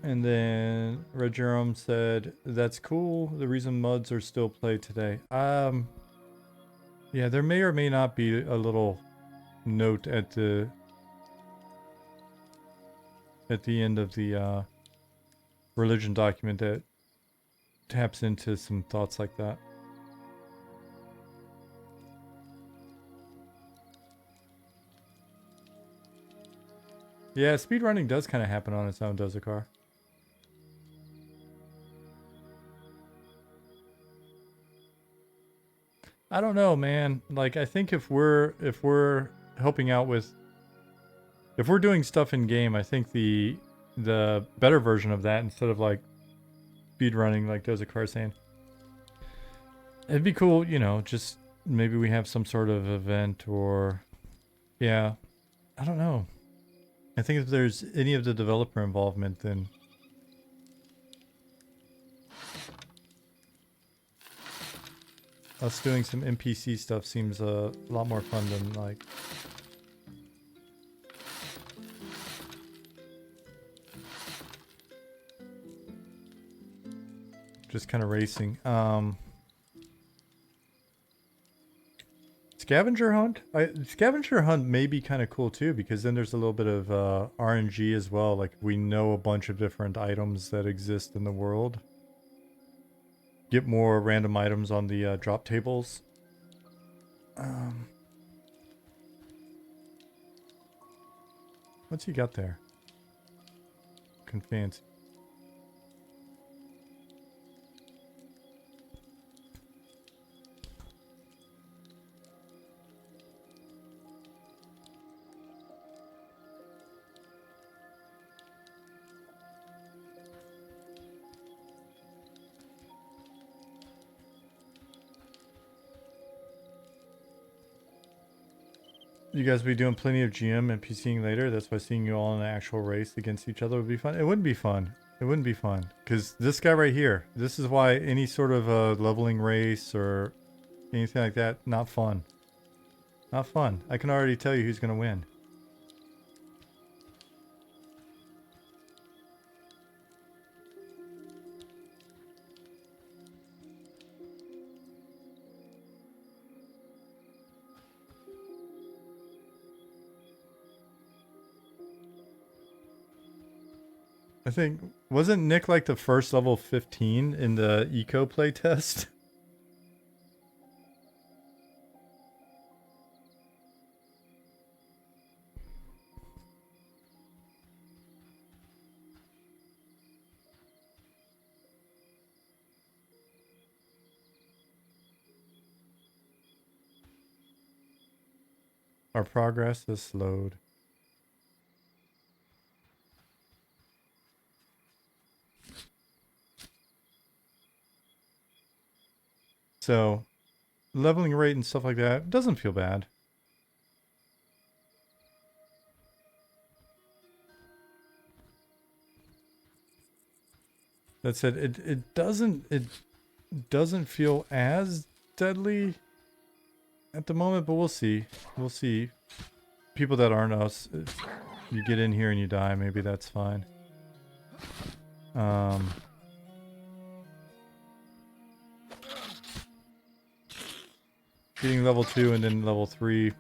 then Red Jerome said, that's cool. The reason mods are still played today. Yeah, there may or may not be a little note at the end of the religion document that taps into some thoughts like that. Yeah, speedrunning does kind of happen on its own, does it, Car? I don't know, man. Like, I think if we're helping out with, if we're doing stuff in game, I think the better version of that, instead of like speedrunning like Dozakar saying, it'd be cool, you know, just maybe we have some sort of event, or yeah, I don't know. I think if there's any of the developer involvement, then us doing some NPC stuff seems a lot more fun than like just kind of racing. Scavenger Hunt? Scavenger Hunt may be kind of cool too, because then there's a little bit of RNG as well. Like, we know a bunch of different items that exist in the world. Get more random items on the drop tables. What's he got there? Fancy. You guys will be doing plenty of GM and PCing later. That's why seeing you all in an actual race against each other would be fun. It wouldn't be fun. It wouldn't be fun. Because this guy right here, this is why any sort of leveling race or anything like that, not fun. Not fun. I can already tell you who's going to win. I think, wasn't Nick like the first level 15 in the eco playtest? Our progress has slowed. So, leveling rate and stuff like that doesn't feel bad. That said, it doesn't feel as deadly at the moment, but we'll see. We'll see. People that aren't us, if you get in here and you die, maybe that's fine. Getting level 2 and then level 3.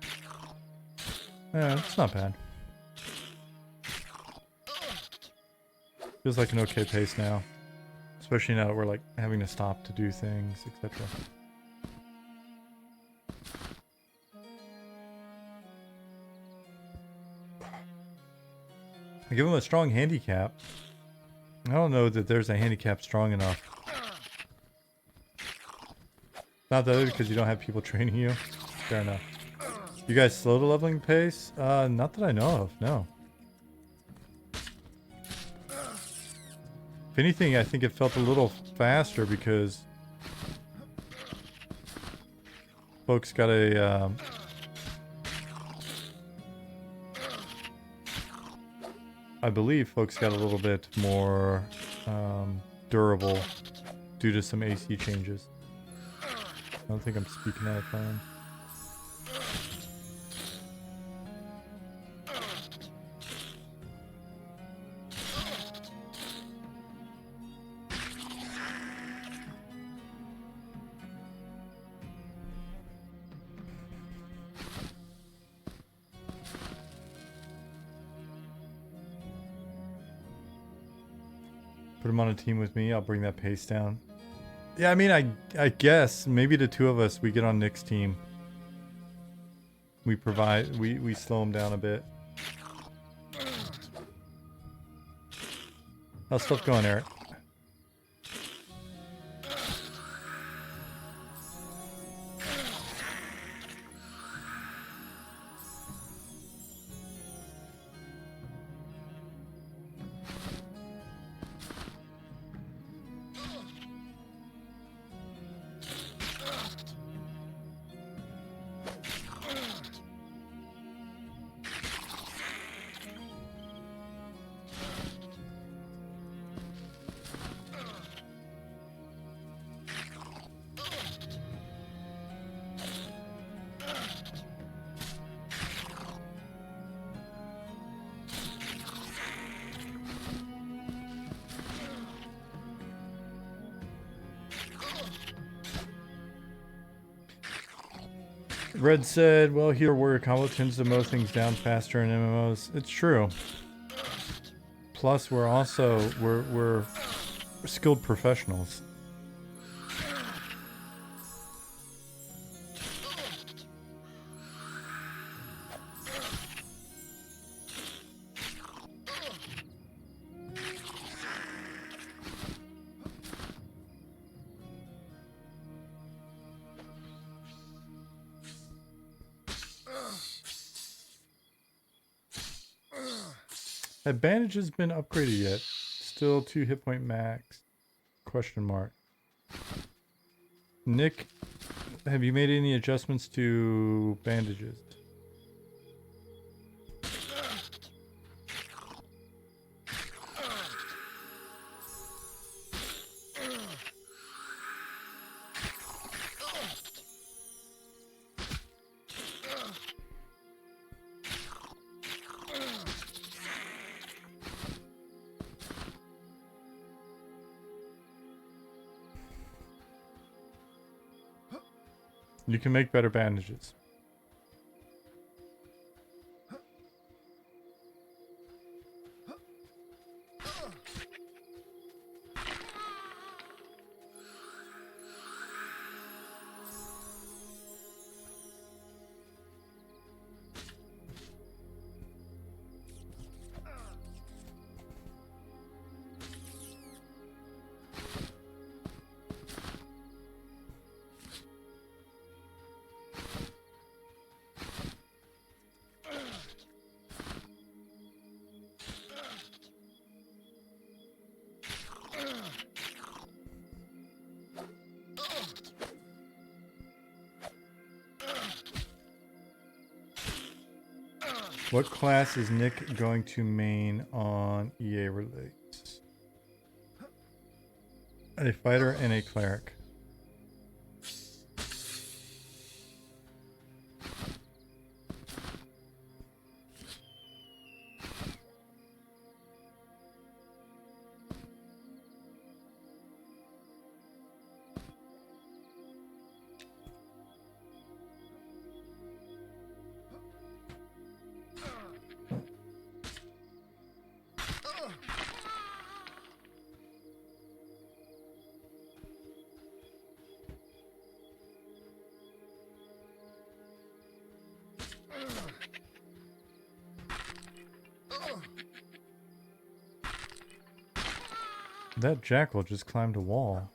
Yeah, it's not bad. Feels like an okay pace now. Especially now that we're like having to stop to do things, etc. I give him a strong handicap. I don't know that there's a handicap strong enough. Not that because you don't have people training you. Fair enough. You guys slow the leveling pace? Not that I know of, no. If anything, I think it felt a little faster because folks got a I believe folks got a little bit more durable due to some AC changes. I don't think I'm speaking out of turn. Put him on a team with me, I'll bring that pace down. Yeah, I mean, I guess maybe the two of us, we get on Nick's team. We slow him down a bit. How's stuff going, Eric? Red said, well, here warrior combo tends to mow things down faster in MMOs. It's true. Plus, we're also, we're skilled professionals. Have bandages been upgraded yet? Still 2 hit point max? Question mark. Nick, have you made any adjustments to bandages? You can make better bandages. What class is Nick going to main on EA release? A fighter and a cleric. That jackal just climbed a wall.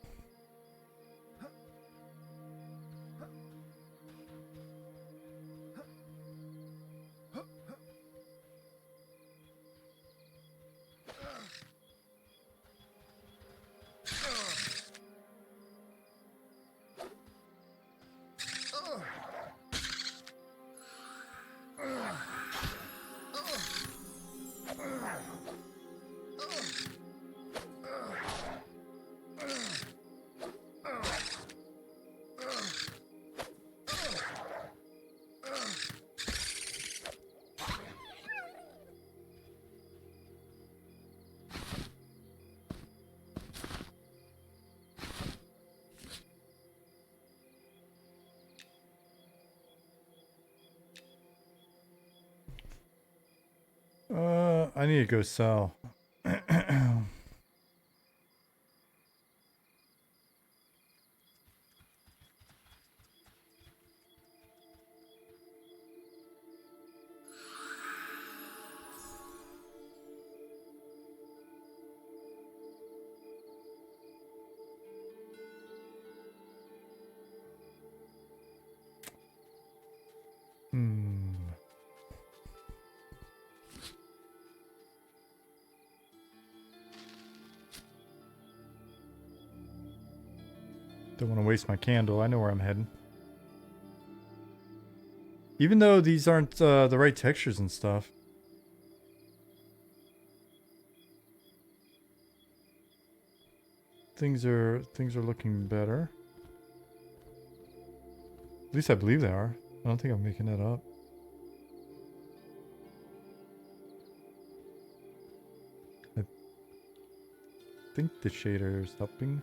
I need to go sell. Don't want to waste my candle. I know where I'm heading. Even though these aren't the right textures and stuff. Things are looking better. At least I believe they are. I don't think I'm making that up. I think the shader is helping.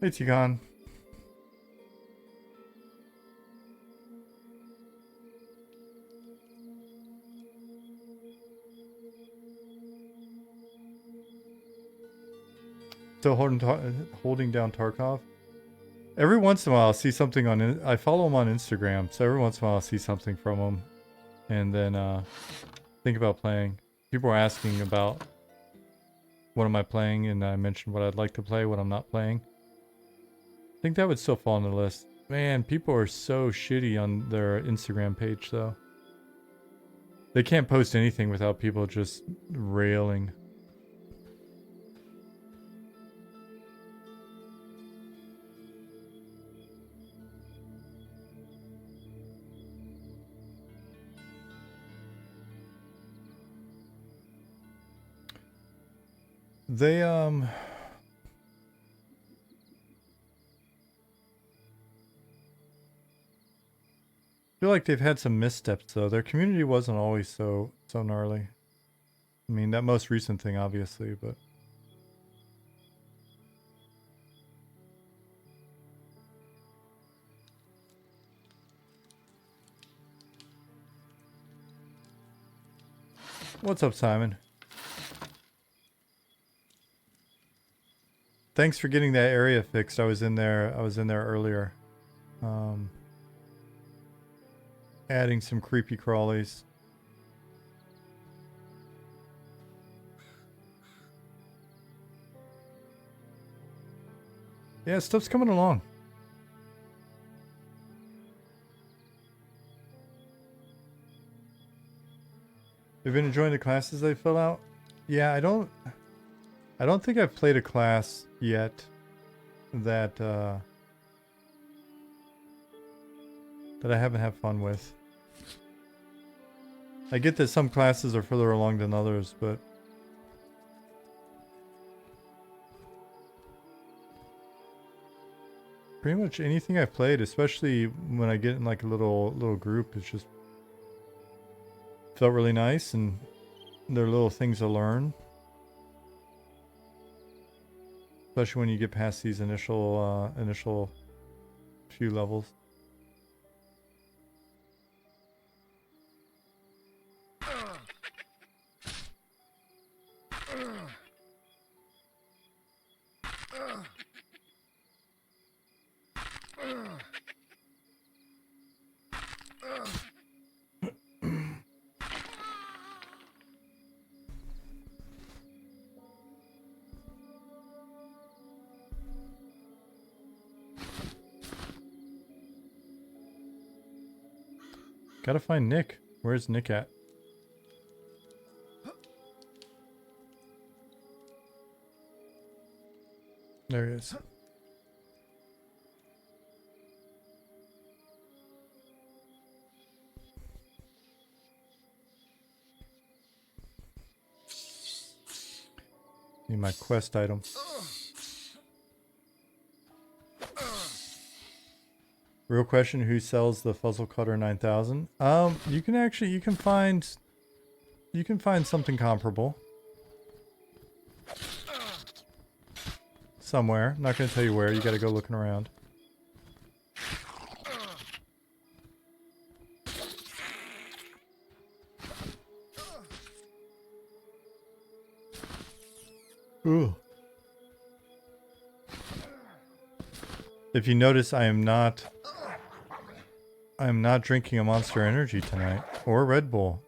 Hey, Tigon. Still holding down Tarkov. Every once in a while, I'll see something on. I follow him on Instagram, so every once in a while, I'll see something from him, and then think about playing. People are asking about what am I playing, and I mentioned what I'd like to play, what I'm not playing. I think that would still fall on the list. Man, people are so shitty on their Instagram page, though. They can't post anything without people just railing. They feel like they've had some missteps though. Their community wasn't always so gnarly. I mean, that most recent thing obviously, but what's up, Simon? Thanks for getting that area fixed. I was in there earlier. Adding some creepy crawlies. Yeah, stuff's coming along. You've been enjoying the classes they fill out? Yeah, I don't think I've played a class yet that that I haven't had fun with. I get that some classes are further along than others, but pretty much anything I've played, especially when I get in like a little group, it's just felt really nice, and there are little things to learn. Especially when you get past these initial few levels. Gotta find Nick. Where's Nick at? There he is. Need my quest item. Real question, who sells the Fuzzle Cutter 9000? You can find something comparable. Somewhere. I'm not going to tell you where. You got to go looking around. Ooh. If you notice, I am not drinking a Monster Energy tonight or Red Bull.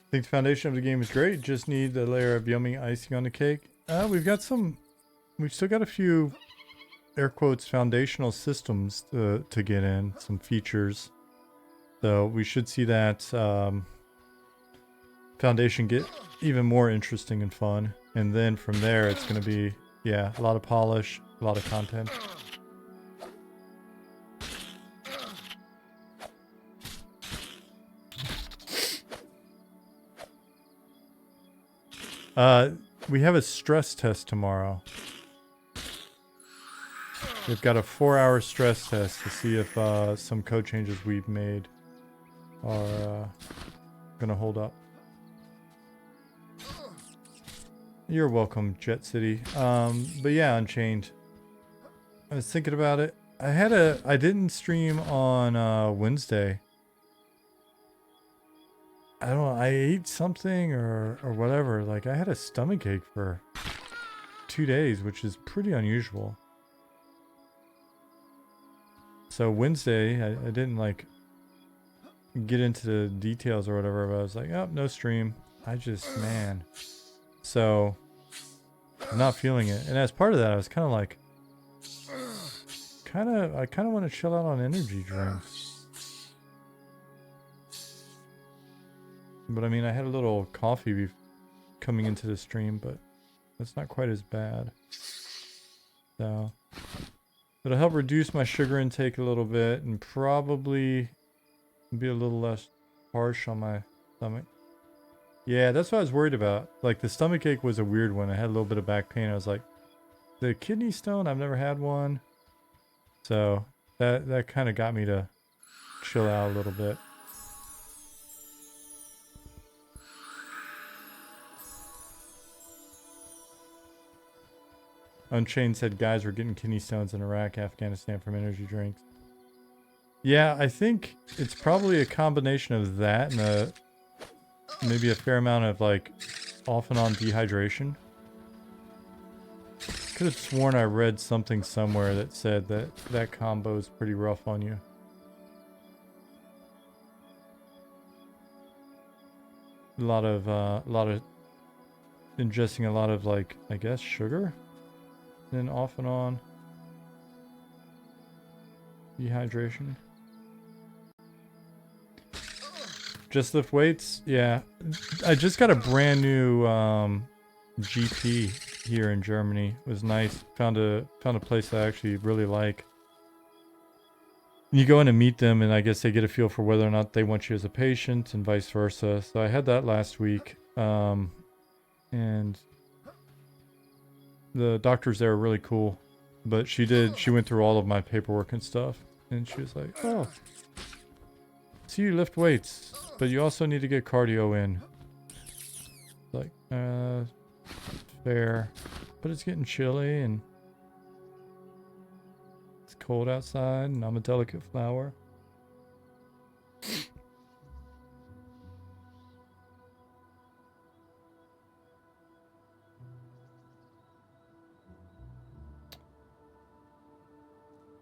I think the foundation of the game is great. Just need a layer of yummy icing on the cake. We've still got a few air quotes foundational systems to get in, some features. So we should see that foundation get even more interesting and fun. And then from there it's going to be, yeah, a lot of polish, a lot of content. We have a stress test tomorrow. We've got a 4-hour stress test to see if some code changes we've made are gonna hold up. You're welcome, Jet City. But yeah, Unchained. I was thinking about it. I didn't stream on Wednesday. I don't know, I ate something or whatever. Like, I had a stomach ache for 2 days, which is pretty unusual. So Wednesday, I didn't, like, get into the details or whatever, but I was like, oh, no stream. I just, man. So, I'm not feeling it. And as part of that, I was kind of like, I kind of want to chill out on energy drinks. But I mean, I had a little coffee coming into the stream, but that's not quite as bad. So, it'll help reduce my sugar intake a little bit and probably be a little less harsh on my stomach. Yeah, that's what I was worried about. Like, the stomach ache was a weird one. I had a little bit of back pain. I was like, the kidney stone, I've never had one. So, that kind of got me to chill out a little bit. Unchained said guys were getting kidney stones in Iraq, Afghanistan from energy drinks. Yeah, I think it's probably a combination of that and maybe a fair amount of like off and on dehydration. Could have sworn I read something somewhere that said that combo is pretty rough on you. A lot of ingesting a lot of like, I guess, sugar, and then off and on dehydration. Just lift weights? Yeah. I just got a brand new GP here in Germany. It was nice. Found a place I actually really like. You go in and meet them, and I guess they get a feel for whether or not they want you as a patient and vice versa. So I had that last week. And the doctors there are really cool. But she went through all of my paperwork and stuff. And she was like, oh, so you lift weights, but you also need to get cardio in. Like, fair. But it's getting chilly and it's cold outside and I'm a delicate flower.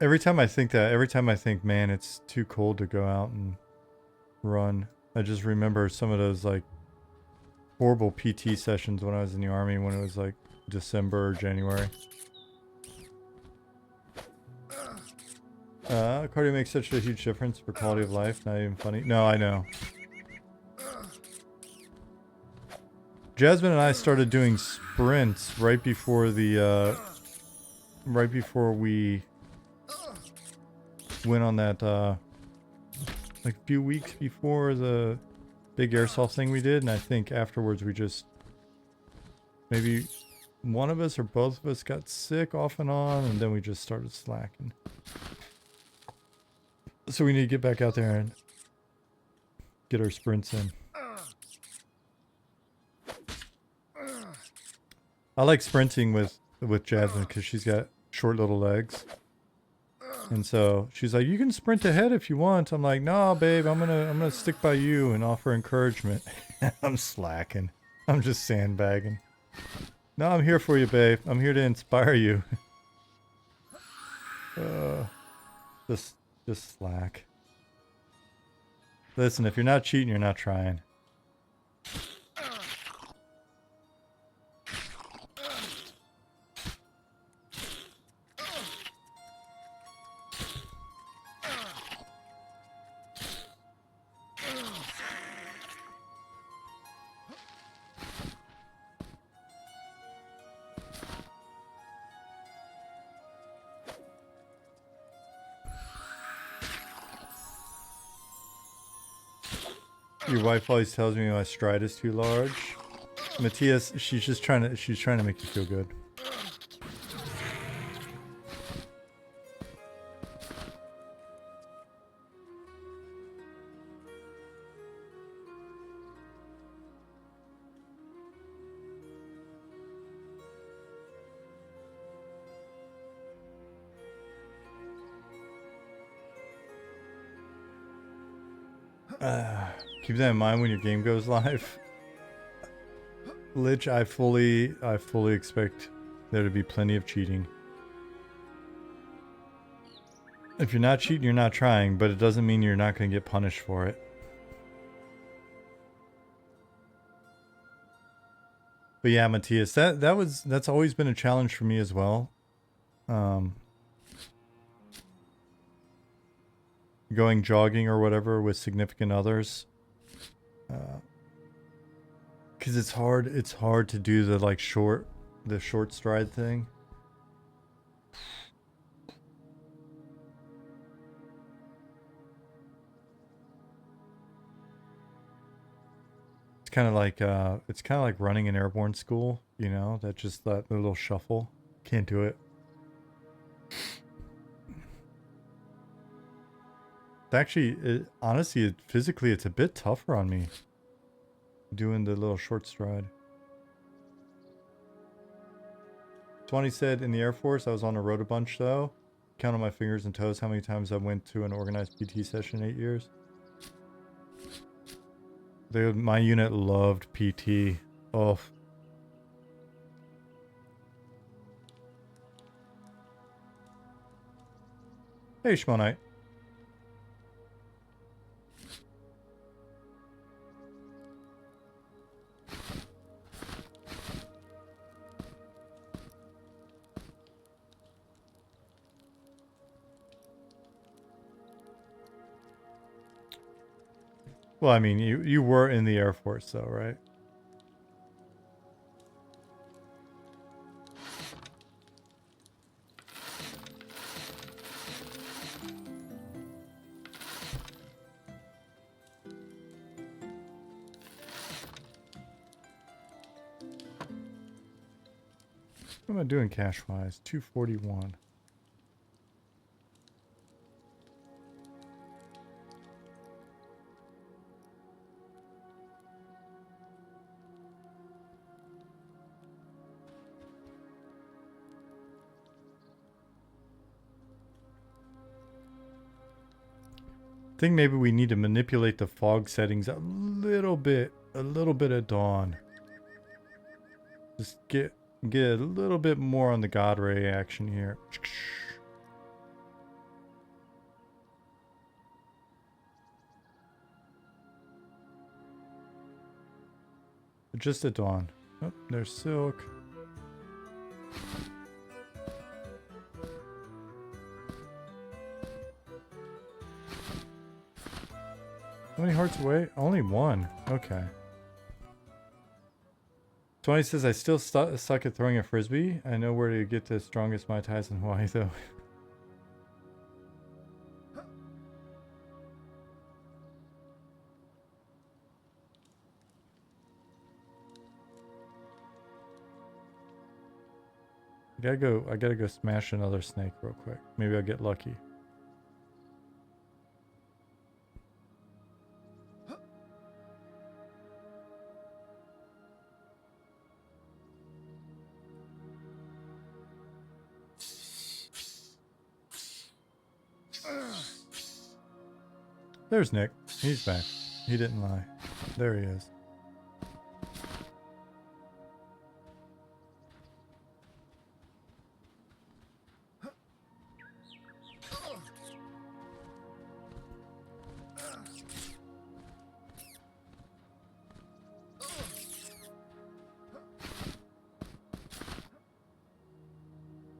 Every time I think, man, it's too cold to go out and run, I just remember some of those like horrible PT sessions when I was in the army, when it was like December or January. Cardio makes such a huge difference for quality of life. Not even funny. No, I know. Jasmine and I started doing sprints right before the right before we went on that like a few weeks before the big airsoft thing we did, and I think afterwards we just, maybe one of us or both of us got sick off and on, and then we just started slacking. So we need to get back out there and get our sprints in. I like sprinting with Jasmine because she's got short little legs. And so she's like, you can sprint ahead if you want. I'm like, no, babe, I'm gonna stick by you and offer encouragement. I'm slacking. I'm just sandbagging. No, I'm here for you, babe. I'm here to inspire you. Just slack. Listen, if you're not cheating, you're not trying. Your wife always tells me my stride is too large. Matthias, she's trying to make you feel good. Keep that in mind when your game goes live. Lich, I fully expect there to be plenty of cheating. If you're not cheating, you're not trying, but it doesn't mean you're not going to get punished for it. But yeah, Matthias, that's always been a challenge for me as well. Going jogging or whatever with significant others. Because it's hard to do the short stride thing. It's kind of like running an airborne school, you know, that little shuffle. Can't do it. Honestly, physically, it's a bit tougher on me. Doing the little short stride. 20 said in the Air Force, I was on the road a bunch though. Count on my fingers and toes how many times I went to an organized PT session in 8 years. My unit loved PT. Oh. Hey, Shmonite. Well, I mean, you were in the Air Force though, right? What am I doing cash-wise? 241. I think maybe we need to manipulate the fog settings a little bit at dawn. Just get a little bit more on the God Ray action here. Just at dawn. Oh, there's Silk. How many hearts away? Only one. Okay. 20 says, I still suck at throwing a frisbee. I know where to get the strongest Mai Tais in Hawaii, though. I gotta go smash another snake real quick. Maybe I'll get lucky. There's Nick. He's back. He didn't lie. There he is.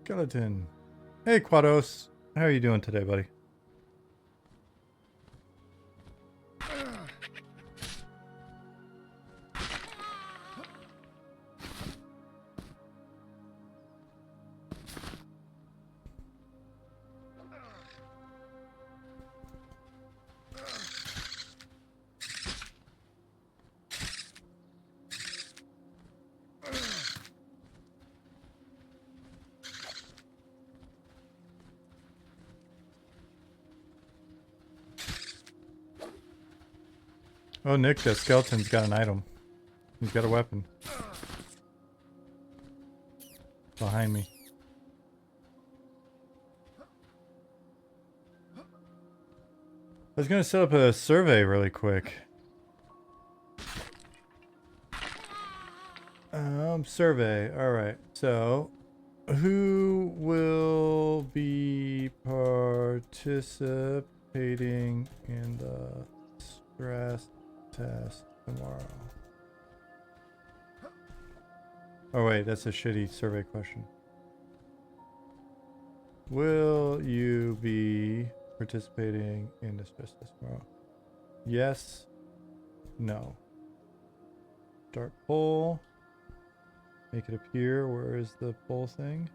Skeleton. Hey, Quados. How are you doing today, buddy? Oh, Nick, the skeleton's got an item. He's got a weapon. Behind me. I was gonna set up a survey really quick. Survey. Alright, so who will be participating in the stress test tomorrow? Oh wait, that's a shitty survey question. Will you be participating in the stress test tomorrow? Yes. No. Start poll. Make it appear. Where is the poll thing?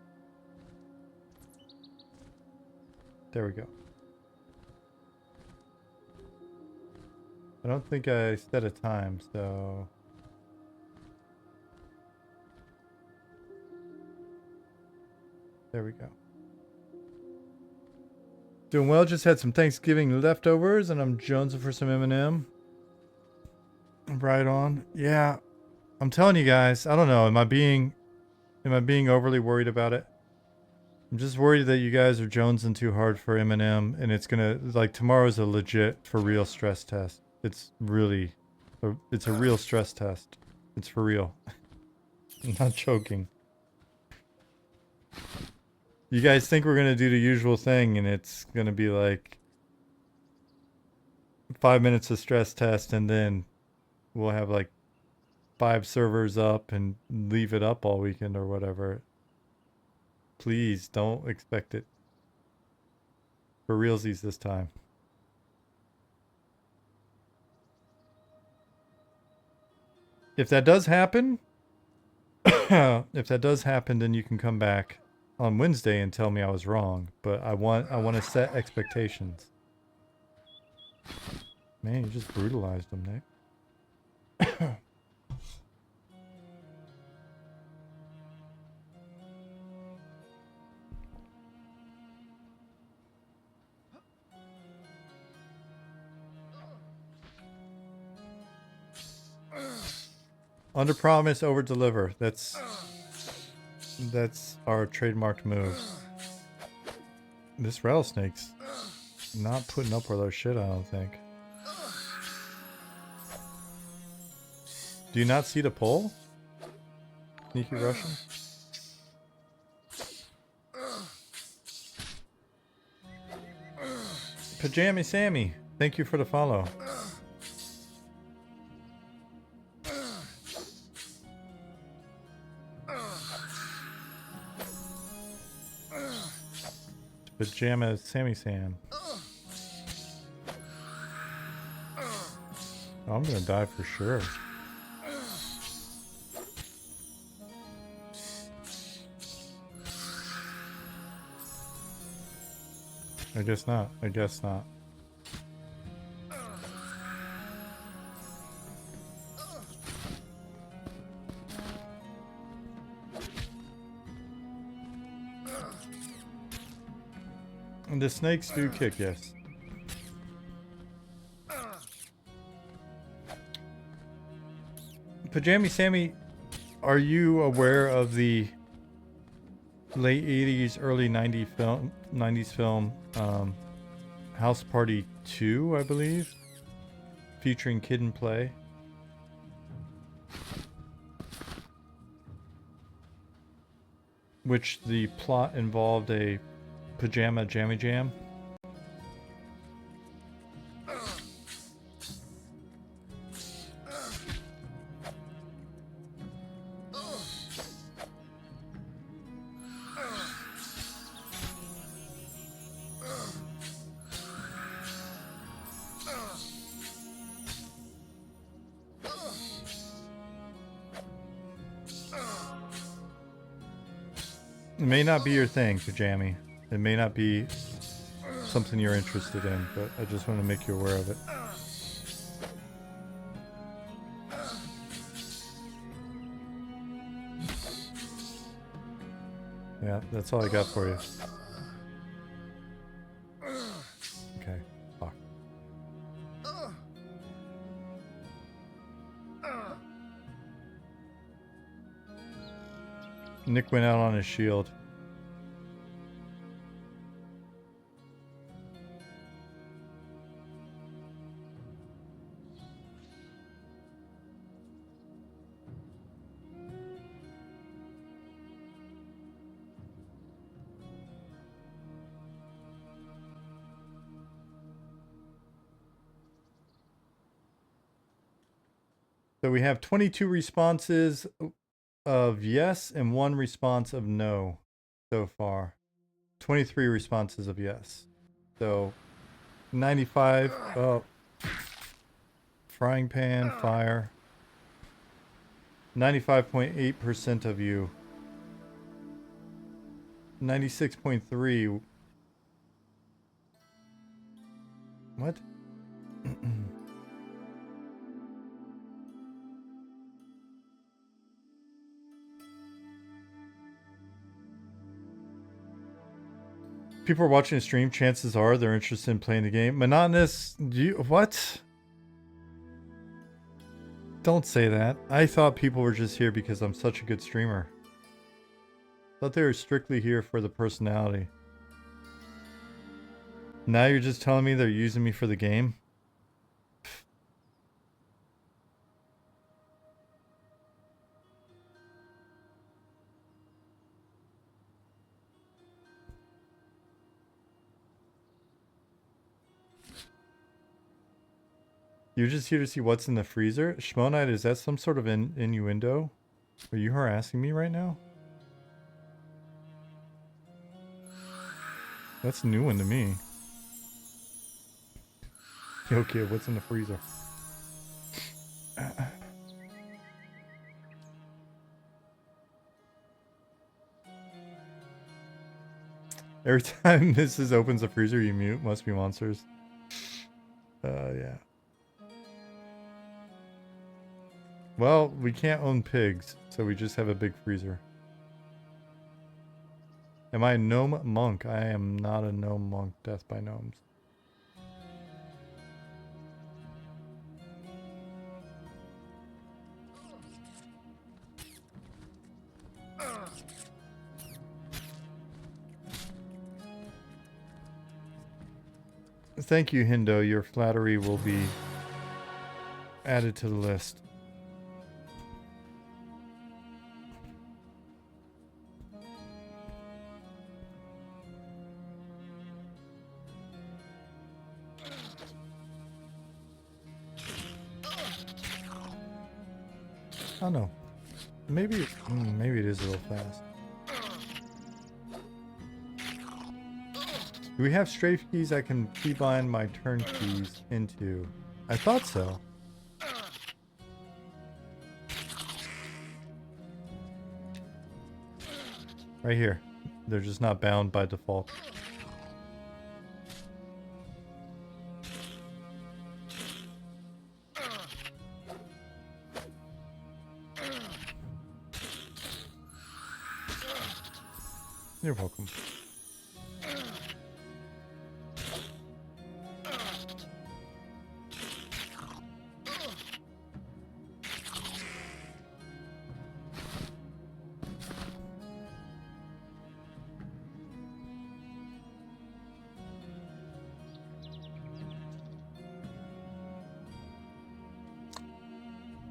There we go. I don't think I set a time, so... There we go. Doing well, just had some Thanksgiving leftovers and I'm jonesing for some M&M. Right on. Yeah, I'm telling you guys, I don't know, am I being overly worried about it? I'm just worried that you guys are jonesing too hard for M&M and it's gonna, like, tomorrow's a legit, for real stress test. It's really, it's a real stress test. It's for real. I'm not joking. You guys think we're gonna do the usual thing and it's gonna be like 5 minutes of stress test and then we'll have like 5 servers up and leave it up all weekend or whatever. Please don't expect it. For realsies this time. If that does happen, then you can come back on Wednesday and tell me I was wrong. But I want to set expectations. Man, you just brutalized them, Nick. Under promise, over deliver. That's our trademarked move. This rattlesnake's not putting up with our shit, I don't think. Do you not see the pole? Sneaky Russian? Pajama Sammy, thank you for the follow. Pajama Sammy Sam. Oh, I'm gonna die for sure. I guess not. I guess not. And the snakes do kick, yes. Pajama Sammy, are you aware of the late 80s, early 90s film House Party 2, I believe, featuring Kid and Play? Which the plot involved a pajama jammy jam. It may not be your thing, Pajami. It may not be something you're interested in, but I just want to make you aware of it. Yeah, that's all I got for you. Okay, fuck. Nick went out on his shield. So we have 22 responses. of yes and 1 response of no so far. 23 responses of yes. So 95. Oh, frying pan, fire. 95.8% of you. 96.3. What? People are watching a stream, chances are they're interested in playing the game. Monotonous, what? Don't say that. I thought people were just here because I'm such a good streamer. Thought they were strictly here for the personality. Now you're just telling me they're using me for the game? You're just here to see what's in the freezer? Schmonite, is that some sort of innuendo? Are you harassing me right now? That's a new one to me. Okay, what's in the freezer? Every time Mrs. opens the freezer, you mute. Must be monsters. Yeah. Well, we can't own pigs, so we just have a big freezer. Am I a gnome monk? I am not a gnome monk. Death by gnomes. Thank you, Hindo. Your flattery will be added to the list. I don't know. Maybe it is a little fast. Do we have strafe keys I can keybind my turn keys into? I thought so. Right here. They're just not bound by default. You're welcome.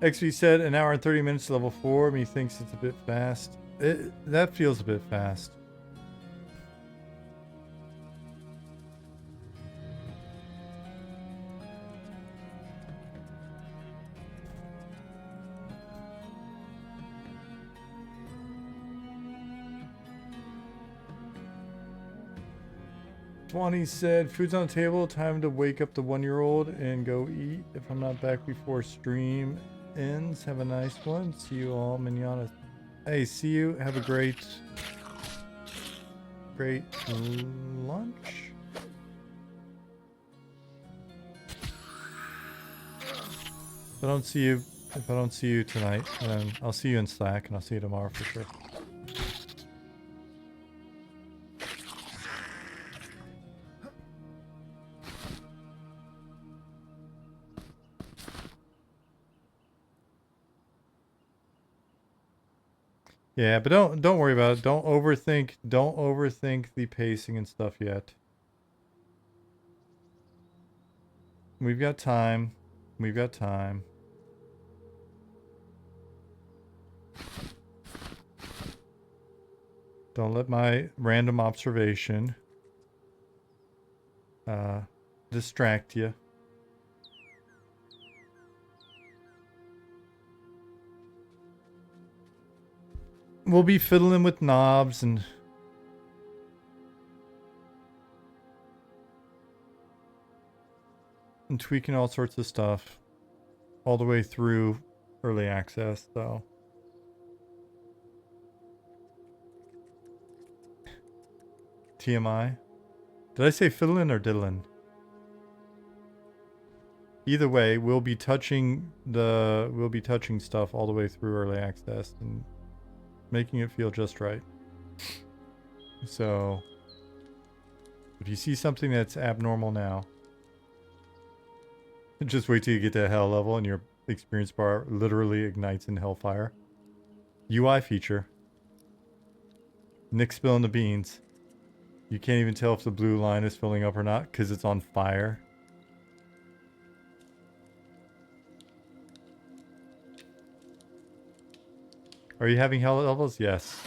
XV said an hour and 30 minutes to level 4. Me thinks it's a bit fast. That feels a bit fast. Swanee said, food's on the table, time to wake up the 1-year-old and go eat. If I'm not back before stream ends, have a nice one. See you all, manana. Hey, see you. Have a great lunch. If I don't see you tonight, then I'll see you in Slack and I'll see you tomorrow for sure. Yeah, but don't worry about it. Don't overthink the pacing and stuff yet. We've got time. We've got time. Don't let my random observation distract you. we'll be fiddling with knobs and tweaking all sorts of stuff all the way through early access, so. TMI. Did I say fiddlin' or diddlin'? Either way, we'll be touching stuff all the way through early access and making it feel just right. So if you see something that's abnormal now, just wait till you get to hell level and your experience bar literally ignites in hellfire. UI feature. Nick spilling the beans. You can't even tell if the blue line is filling up or not because it's on fire. Are you having hell levels? Yes.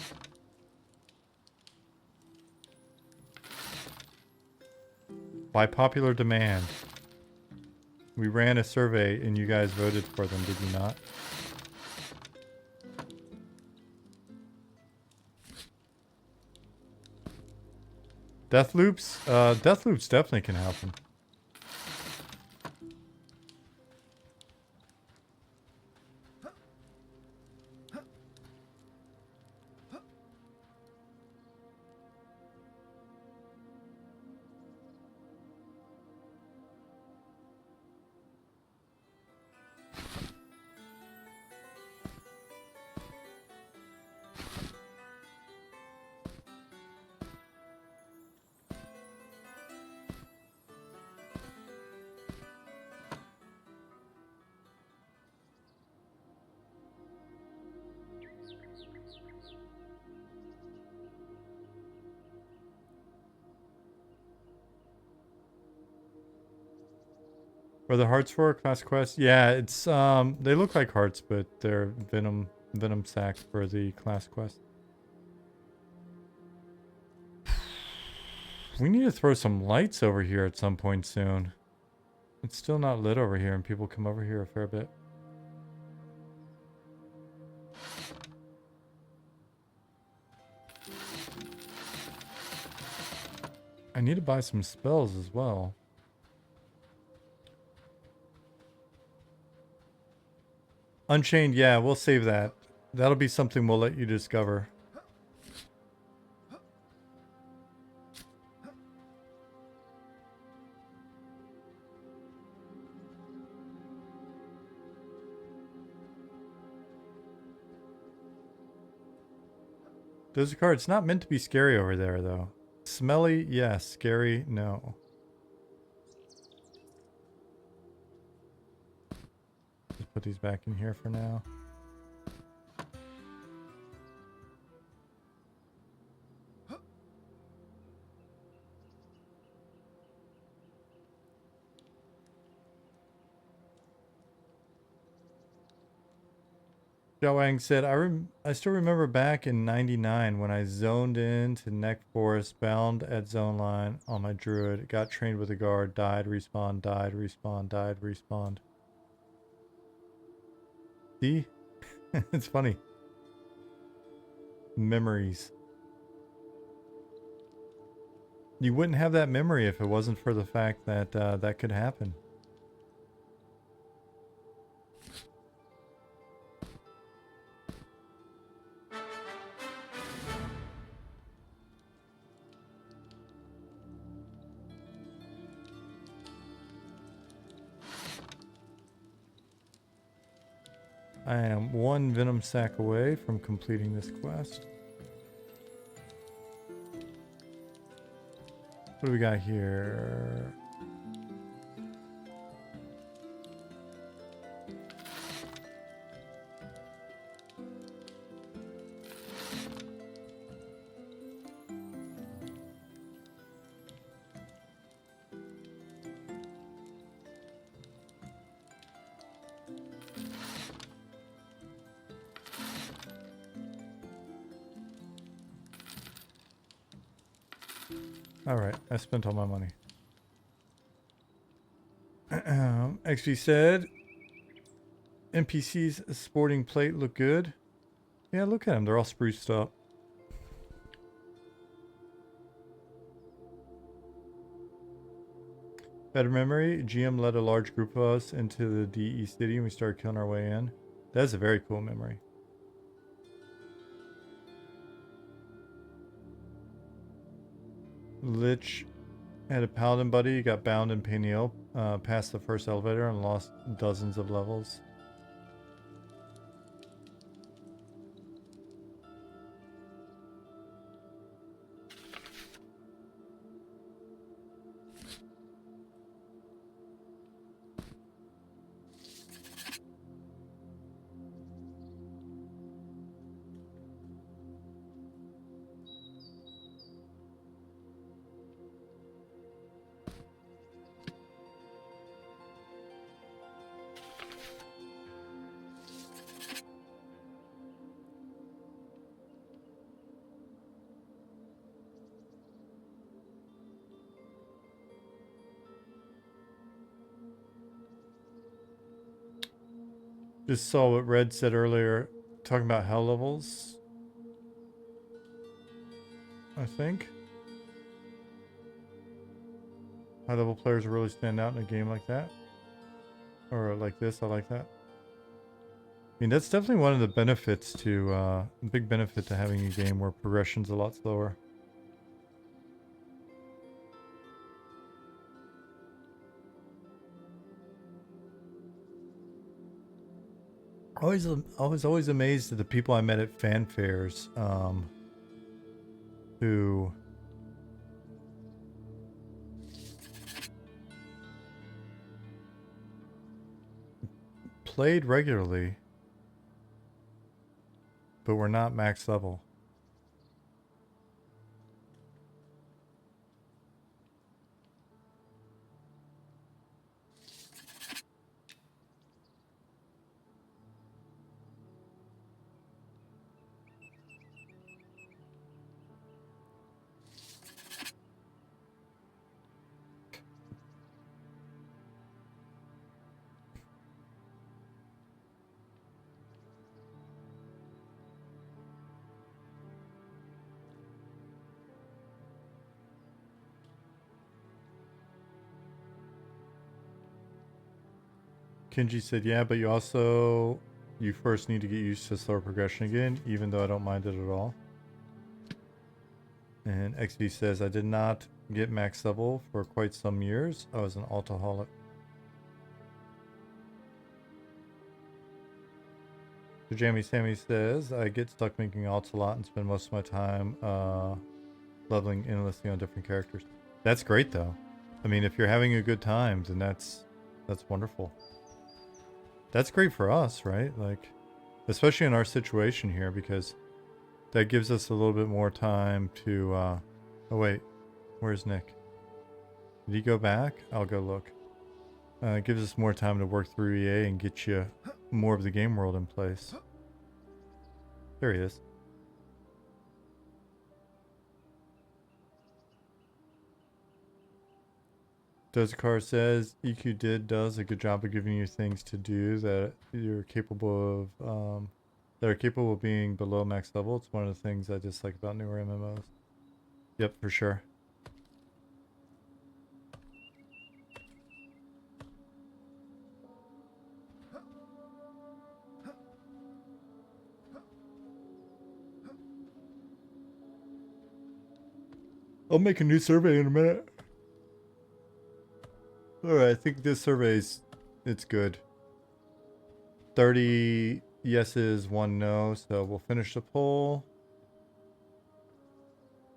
By popular demand. We ran a survey and you guys voted for them, did you not? Death loops? Death loops definitely can happen. Are the hearts for class quest? Yeah, it's they look like hearts, but they're venom sacks for the class quest. We need to throw some lights over here at some point soon. It's still not lit over here and people come over here a fair bit. I need to buy some spells as well. Unchained, yeah, we'll save that. That'll be something we'll let you discover. There's a card. It's not meant to be scary over there, though. Smelly, yes. Scary, no. Just put these back in here for now. Xiaowang said, I still remember back in 99 when I zoned into Neck Forest, bound at zone line on my druid, got trained with a guard, died, respawned, died, respawned, died, respawned. See? It's funny. Memories. You wouldn't have that memory if it wasn't for the fact that that could happen. I am one venom sack away from completing this quest. What do we got here? Alright, I spent all my money. XG said, NPC's sporting plate look good. Yeah, look at them. They're all spruced up. Better memory, GM led a large group of us into the DE city and we started killing our way in. That's a very cool memory. Lich had a paladin buddy, got bound in Peniel, passed the first elevator and lost dozens of levels. Just saw what Red said earlier, talking about hell levels. I think. High level players really stand out in a game like that. Or like this, I like that. I mean, that's definitely one of the benefits to, big benefit to having a game where progression's a lot slower. I was always amazed at the people I met at fan fairs, who played regularly, but were not max level. Kenji said, yeah, but you first need to get used to slower progression again, even though I don't mind it at all. And XV says, I did not get max level for quite some years. I was an altaholic. So Jamie Sammy says, I get stuck making alts a lot and spend most of my time leveling endlessly on different characters. That's great though. I mean, if you're having a good time, then that's wonderful. That's great for us, right? Like, especially in our situation here, because that gives us a little bit more time to, oh wait, where's Nick? Did he go back? I'll go look. It gives us more time to work through EA and get you more of the game world in place. There he is. Dozakar says EQ does a good job of giving you things to do that you're capable of, that are capable of being below max level. It's one of the things I dislike about newer MMOs. Yep, for sure. I'll make a new survey in a minute. Alright, I think this it's good. 30 yeses, 1 no, so we'll finish the poll.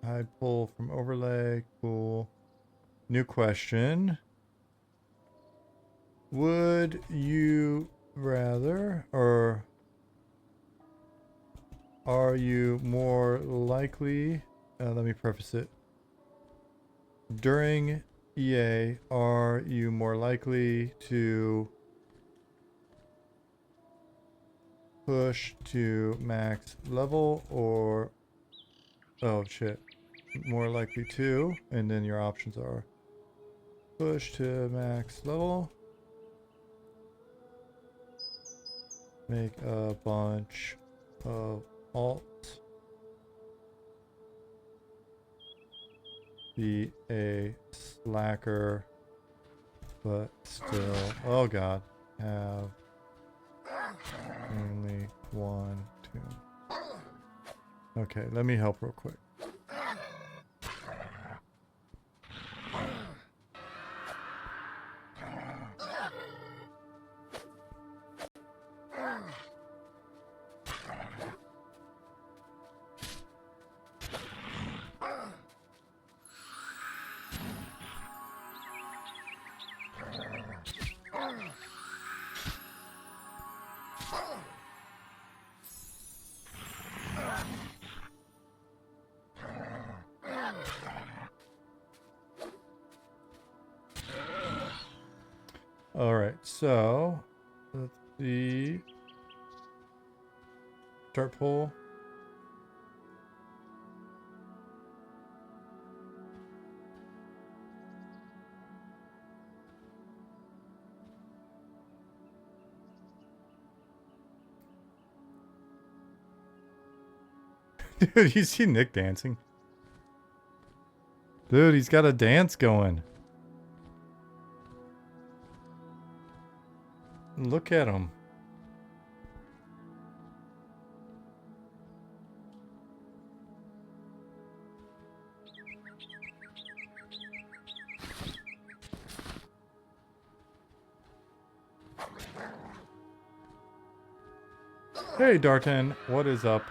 Hide poll from overlay, cool. New question. Would you rather, or are you more likely, let me preface it. During EA, are you more likely to push to max level or, oh shit, more likely to, and then your options are push to max level, make a bunch of Alt. Be a slacker, but still, oh god, have only one tune. Okay, let me help real quick. Alright, so let's see. Start poll. Dude, you see Nick dancing? Dude, he's got a dance going. Look at him. Hey, Darton, what is up?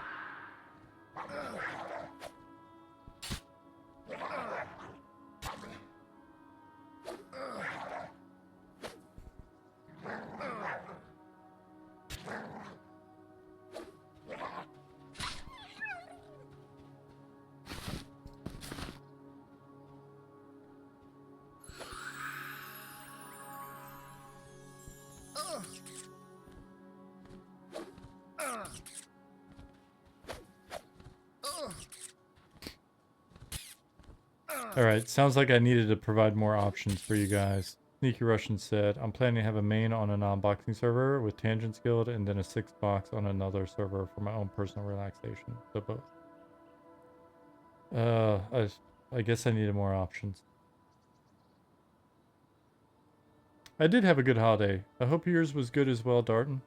Alright, sounds like I needed to provide more options for you guys. Sneaky Russian said, I'm planning to have a main on a non-boxing server with Tangents Guild and then a 6-box on another server for my own personal relaxation. So both. I guess I needed more options. I did have a good holiday. I hope yours was good as well, Darton.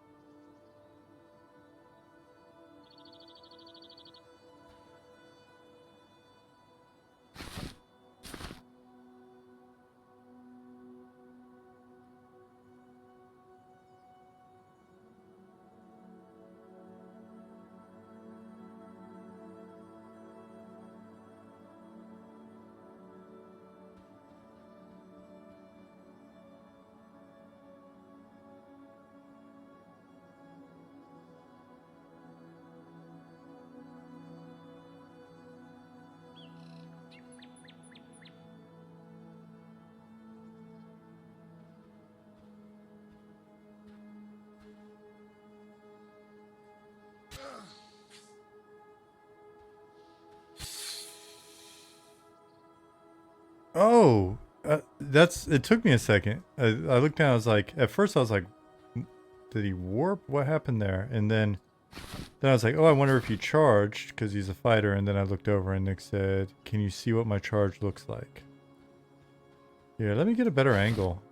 Oh, it took me a second. I looked down, I was like, at first I was like, did he warp? What happened there? And then I was like, oh, I wonder if you charged, because he's a fighter. And then I looked over and Nick said, can you see what my charge looks like? Yeah, let me get a better angle.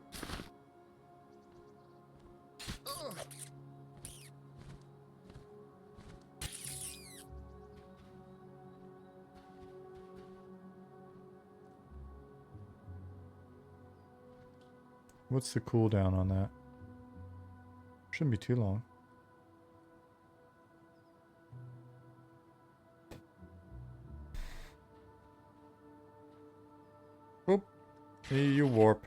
What's the cooldown on that? Shouldn't be too long. Oop. You warp.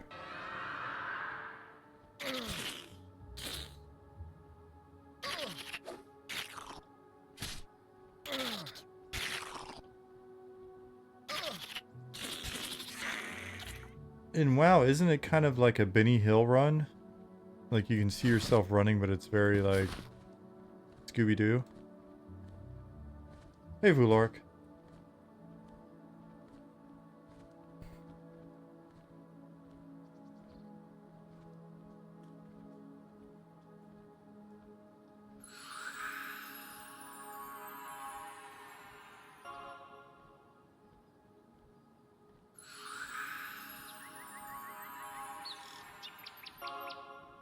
And wow, isn't it kind of like a Benny Hill run? Like you can see yourself running, but it's very like Scooby-Doo. Hey, Vulork.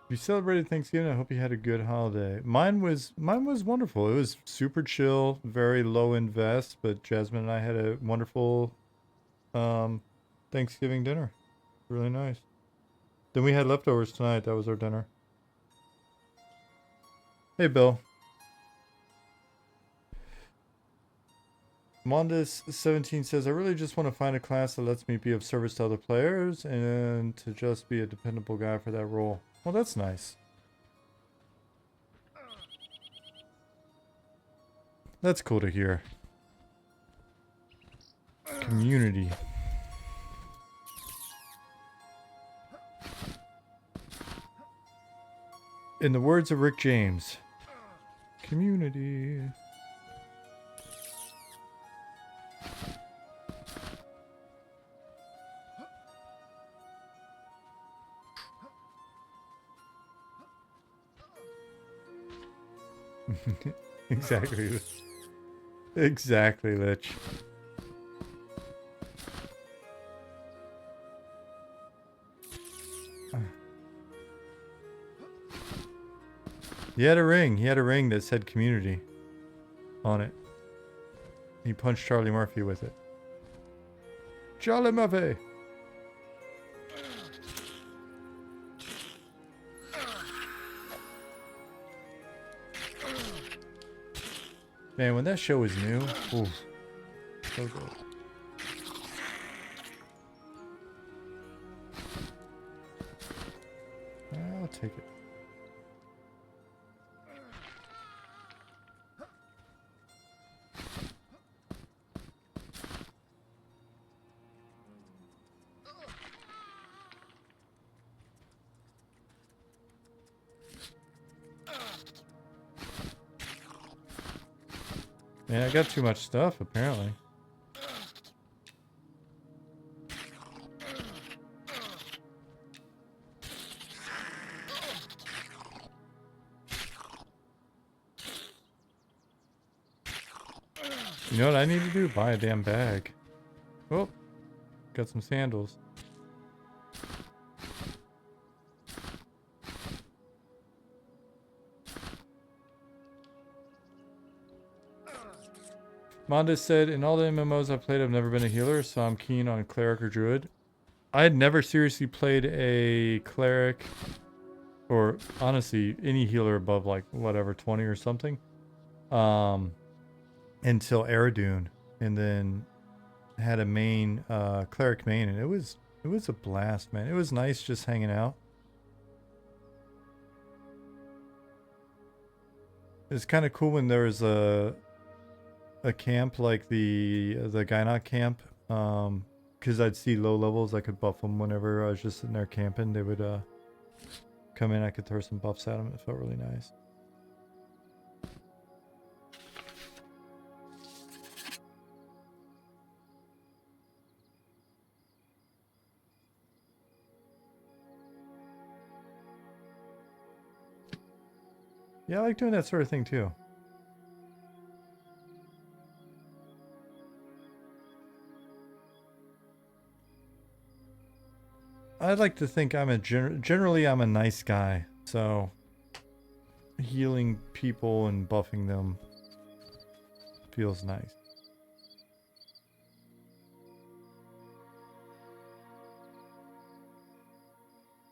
You celebrated Thanksgiving. I hope you had a good holiday. Mine was wonderful. It was super chill, very low invest, but Jasmine and I had a wonderful Thanksgiving dinner. Really nice. Then we had leftovers tonight. That was our dinner. Hey, Bill. Mondas17 says, I really just want to find a class that lets me be of service to other players and to just be a dependable guy for that role. Well, that's nice. That's cool to hear. Community. In the words of Rick James, community. Exactly. Exactly, Lich. He had a ring. He had a ring that said community on it. He punched Charlie Murphy with it. Charlie Murphy! Man, when that show was new, ooh, so good. I'll take it. Man, I got too much stuff, apparently. You know what I need to do? Buy a damn bag. Oh, got some sandals. Monda said, in all the MMOs I've played, I've never been a healer, so I'm keen on Cleric or Druid. I had never seriously played a Cleric, or honestly, any healer above like, whatever, 20 or something, until Eridune, and then had a main, Cleric main, and it was a blast, man. It was nice just hanging out. It was kind of cool when there was a camp like the Gynoc camp, because I'd see low levels. I could buff them whenever I was just sitting there camping. They would come in. I could throw some buffs at them. It felt really nice. Yeah, I like doing that sort of thing too. I'd like to think I'm generally I'm a nice guy, so healing people and buffing them feels nice.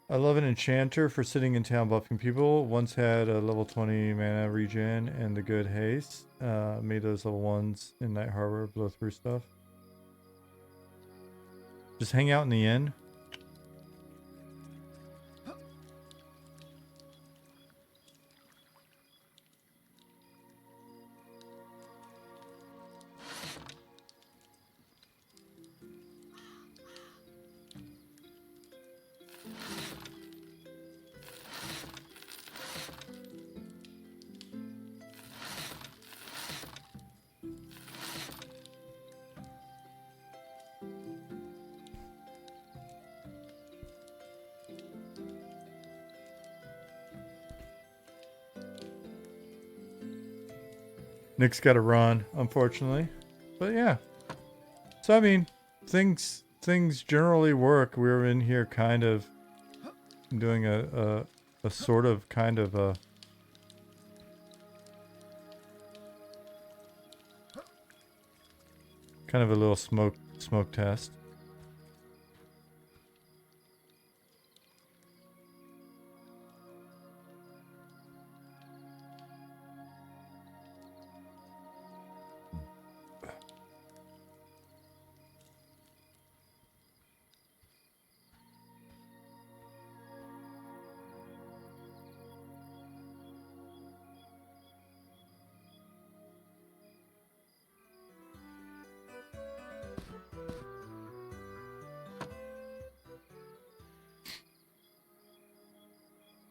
I love an enchanter for sitting in town buffing people. Once had a level 20 mana regen and the good haste. Made those level 1s in Night Harbor blow through stuff. Just hang out in the inn. Nick's got to run, unfortunately. But yeah. So I mean, things generally work. We're in here kind of doing a a sort of kind of a little smoke test.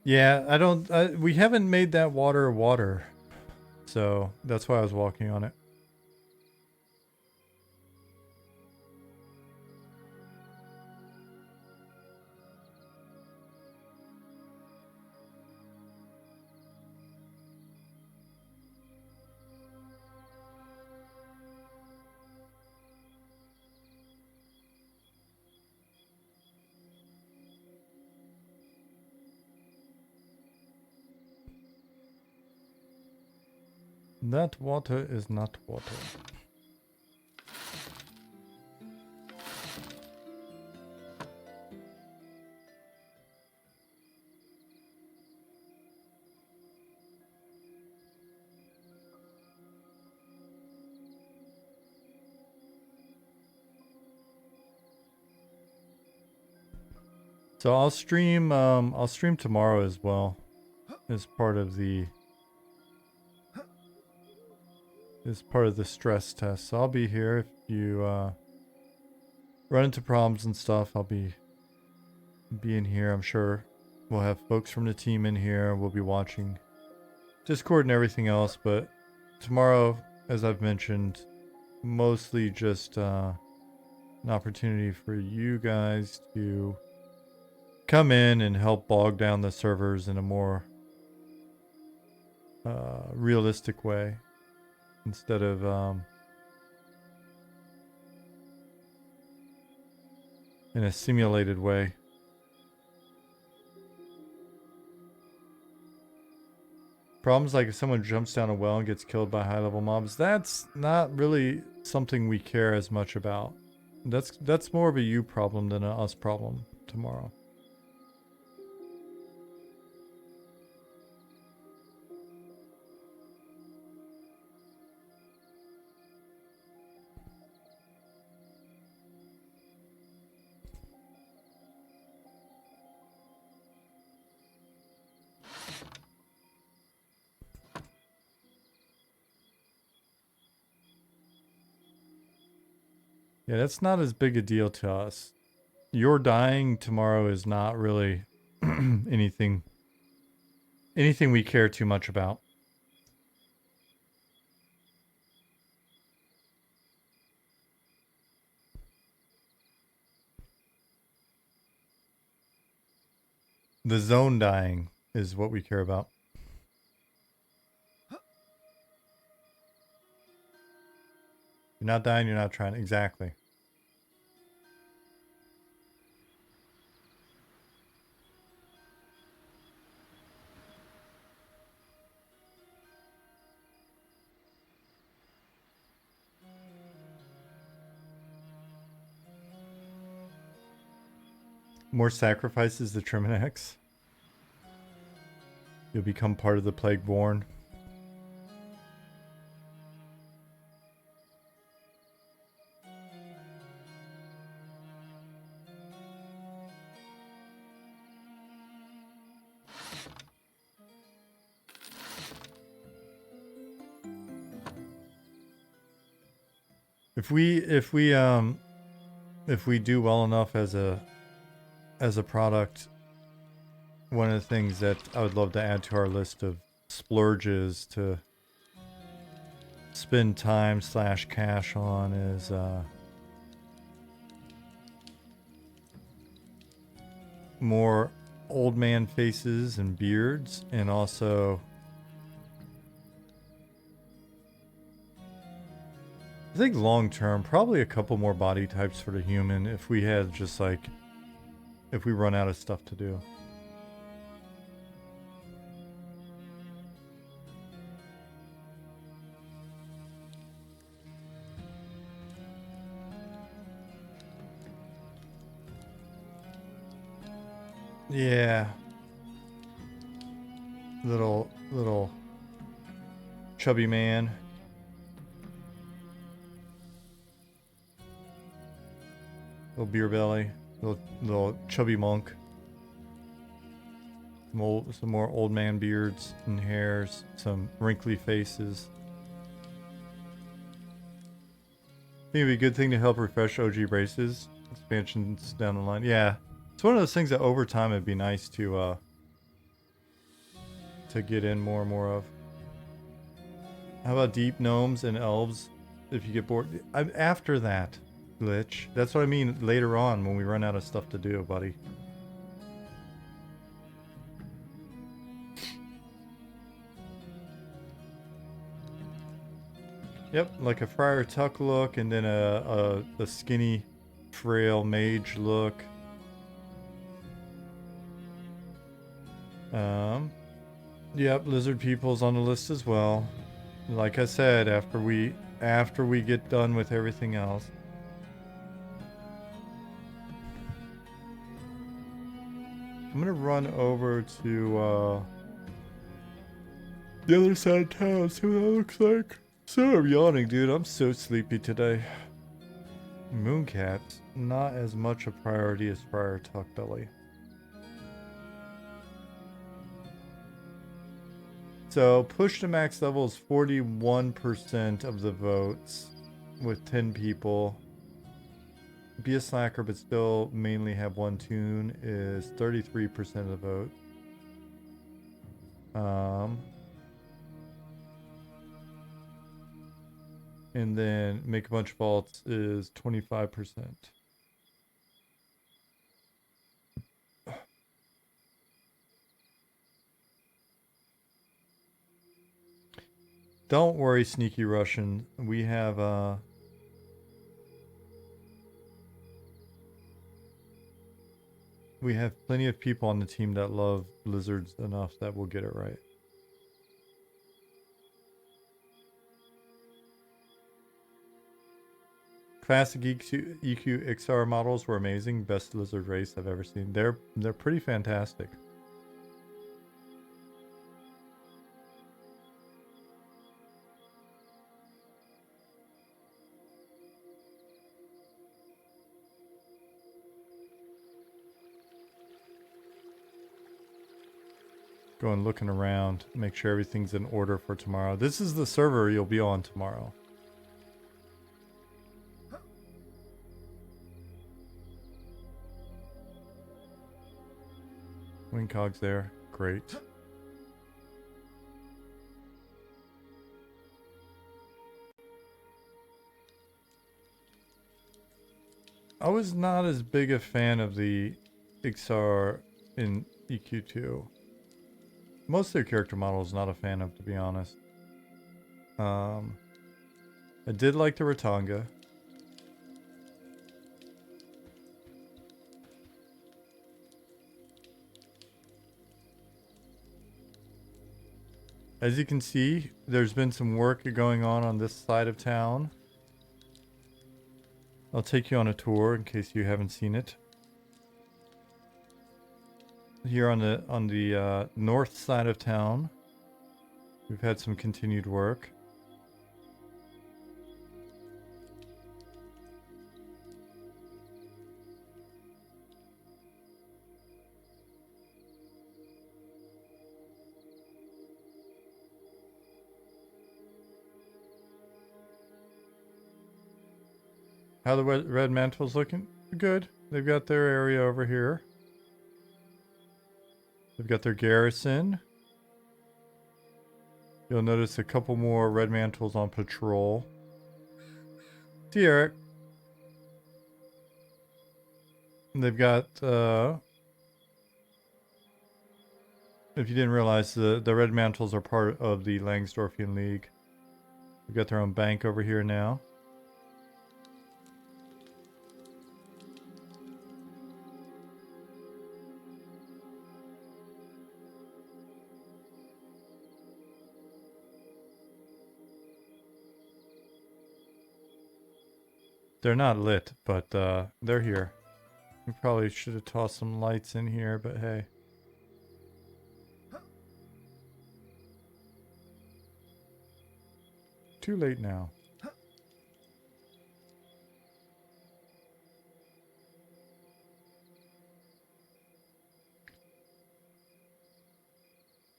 Yeah, we haven't made that water. So that's why I was walking on it. That water is not water. So I'll stream tomorrow as well, as part of the stress test. So I'll be here if you run into problems and stuff. I'll be in here. I'm sure we'll have folks from the team in here. We'll be watching Discord and everything else, but tomorrow, as I've mentioned, mostly just an opportunity for you guys to come in and help bog down the servers in a more realistic way instead of in a simulated way. Problems like if someone jumps down a well and gets killed by high-level mobs, that's not really something we care as much about. That's more of a you problem than a us problem tomorrow. Yeah, that's not as big a deal to us. Your dying tomorrow is not really anything we care too much about. The zone dying is what we care about. You're not dying, you're not trying. Exactly. More sacrifices the Triminax. You'll become part of the Plagueborn. If we do well enough as a product, one of the things that I would love to add to our list of splurges to spend time / cash on is more old man faces and beards, and also I think long term, probably a couple more body types for the human if we had just like, if we run out of stuff to do. Yeah. Little chubby man. Little beer belly. Little chubby monk. Some more old man beards and hairs. Some wrinkly faces. I think it'd be a good thing to help refresh OG races. Expansions down the line. Yeah. It's one of those things that over time it'd be nice to get in more and more of. How about deep gnomes and elves? If you get bored. After that, Lich. That's what I mean later on when we run out of stuff to do, buddy. Yep, like a Friar Tuck look, and then a skinny, frail mage look. Yep, lizard people's on the list as well. Like I said, after we get done with everything else. I'm gonna run over to the other side of town, see what that looks like. So I'm yawning, dude. I'm so sleepy today. Mooncats, not as much a priority as Friar Tuck Belly. So push to max level is 41% of the votes with 10 people. Be a slacker but still mainly have one tune is 33% of the vote. And then make a bunch of vaults is 25%. Don't worry, sneaky Russian. We have plenty of people on the team that love lizards enough that will get it right. Classic EQ XR models were amazing. Best lizard race I've ever seen. They're pretty fantastic. Going looking around, make sure everything's in order for tomorrow. This is the server you'll be on tomorrow. Wingcog's there. Great. I was not as big a fan of the XR in EQ2. Most of their character models not a fan of, to be honest. I did like the Ratanga. As you can see, there's been some work going on this side of town. I'll take you on a tour in case you haven't seen it. Here on the north side of town, we've had some continued work. How the red mantles looking? Good. They've got their area over here. They've got their garrison. You'll notice a couple more red mantles on patrol. See Eric. They've got if you didn't realize, the red mantles are part of the Langsdorfian League. They've got their own bank over here now. They're not lit, but they're here. We probably should have tossed some lights in here, but hey. Too late now.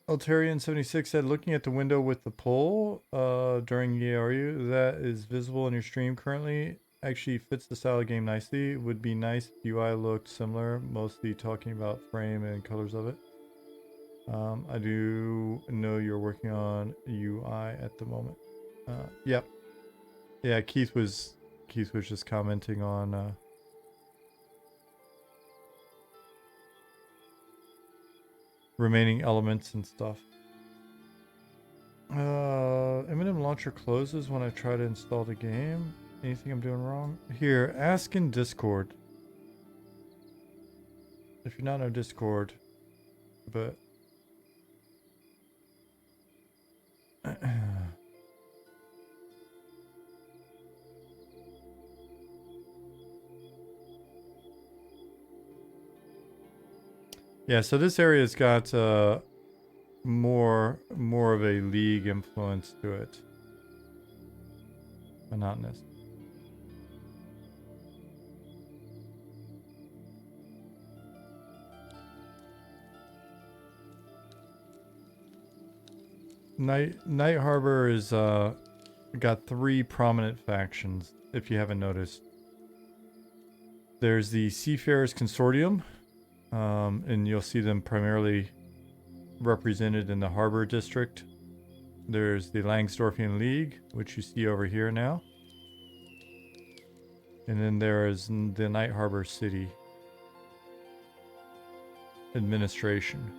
Altarian76 said, looking at the window with the poll during ERU that is visible in your stream currently actually fits the style of game nicely. It would be nice if UI looked similar, mostly talking about frame and colors of it. I do know you're working on UI at the moment. Yep. Yeah, Keith was just commenting on remaining elements and stuff. Eminem launcher closes when I try to install the game. Anything I'm doing wrong? Here, ask in Discord. If you're not on Discord, but yeah, so this area's got more of a League influence to it. Monotonous. Night Harbor is got 3 prominent factions, if you haven't noticed. There's the Seafarers Consortium, and you'll see them primarily represented in the Harbor District. There's the Langsdorfian League, which you see over here now. And then there is the Night Harbor City Administration.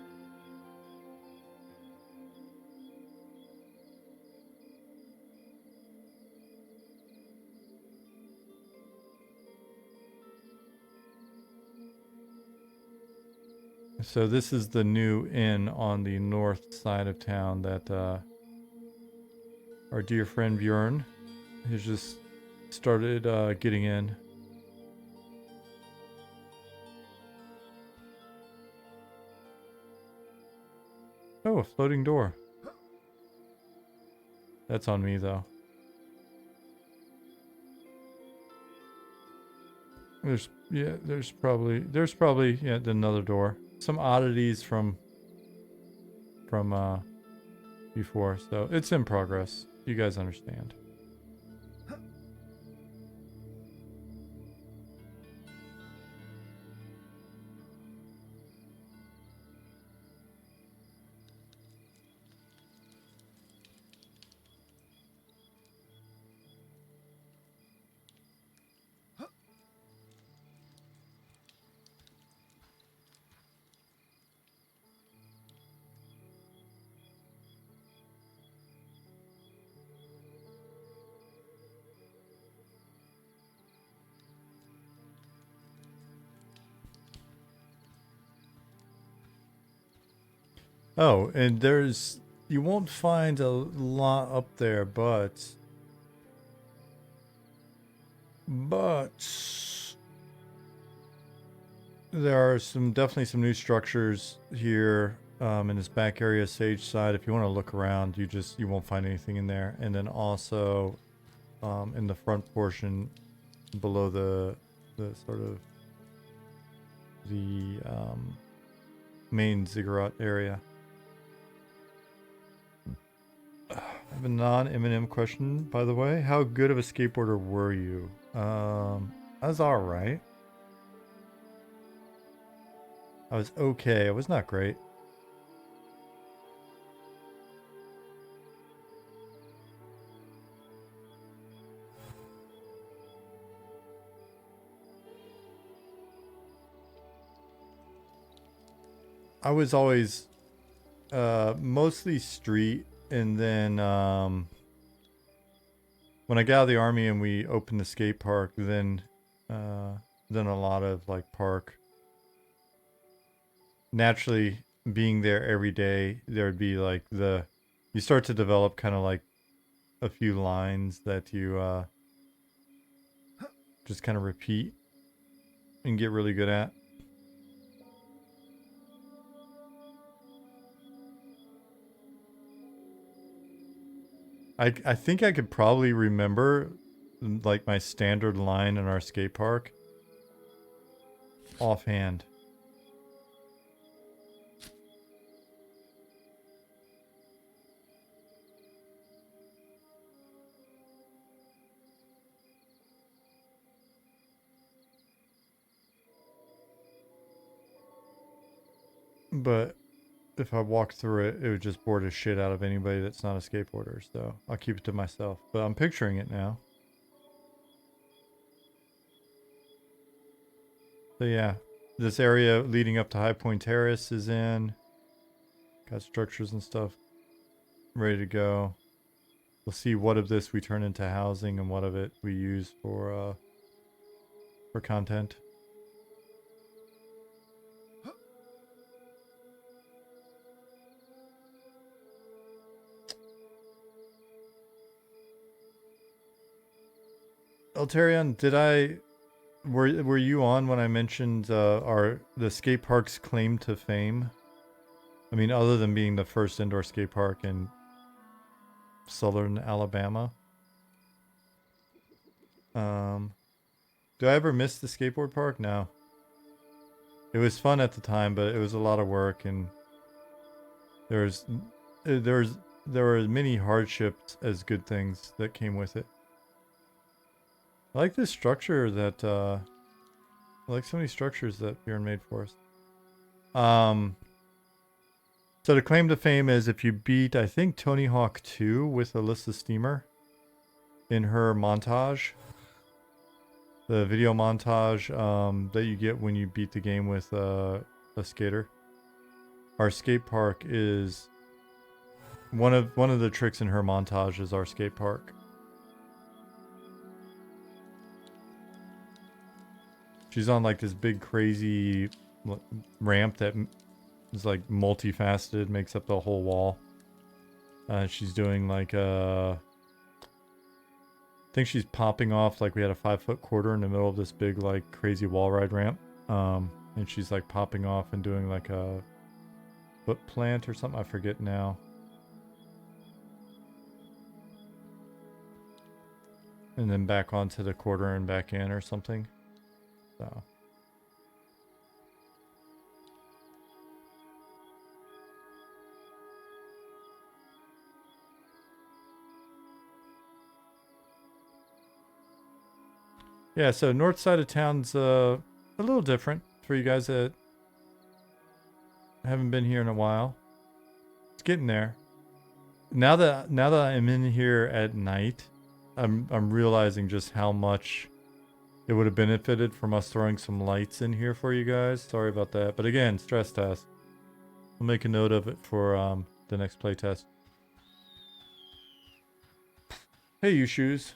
So this is the new inn on the north side of town that our dear friend Bjorn has just started getting in. Oh, a floating door. That's on me though. There's probably another door. Some oddities from before, so it's in progress. You guys understand. Oh, and you won't find a lot up there, but there are definitely some new structures here in this back area, Sage side. If you want to look around, you won't find anything in there. And then also in the front portion below the sort of the main ziggurat area. I have a non-Eminem question, by the way. How good of a skateboarder were you? I was alright. I was okay. I was not great. I was always mostly street, and then when I got out of the army and we opened the skate park, then a lot of like park. Naturally, being there every day, there'd be like you start to develop kind of like a few lines that you just kind of repeat and get really good at. I think I could probably remember like my standard line in our skate park offhand. But if I walked through it, it would just bore the shit out of anybody that's not a skateboarder. So I'll keep it to myself. But I'm picturing it now. So yeah, this area leading up to High Point Terrace is in. Got structures and stuff ready to go. We'll see what of this we turn into housing and what of it we use for content. Elterion, were you on when I mentioned the skate park's claim to fame? I mean, other than being the first indoor skate park in southern Alabama. Do I ever miss the skateboard park? No. It was fun at the time, but it was a lot of work, and there were many hardships as good things that came with it. I like this structure that I like so many structures that Bjorn made for us. So the claim to fame is if you beat, I think, Tony Hawk 2 with Alyssa Steamer in her montage. The video montage that you get when you beat the game with a skater. Our skate park is one of the tricks in her montage is our skate park. She's on like this big crazy ramp that is like multifaceted, makes up the whole wall. She's doing like I think she's popping off like we had a 5-foot quarter in the middle of this big like crazy wall ride ramp. And she's like popping off and doing like a foot plant or something. I forget now. And then back onto the quarter and back in or something. So. Yeah, so north side of town's a little different for you guys that haven't been here in a while. It's getting there. Now that I'm in here at night, I'm realizing just how much it would have benefited from us throwing some lights in here for you guys. Sorry about that. But again, stress test. I'll make a note of it for the next playtest. Hey, you shoes.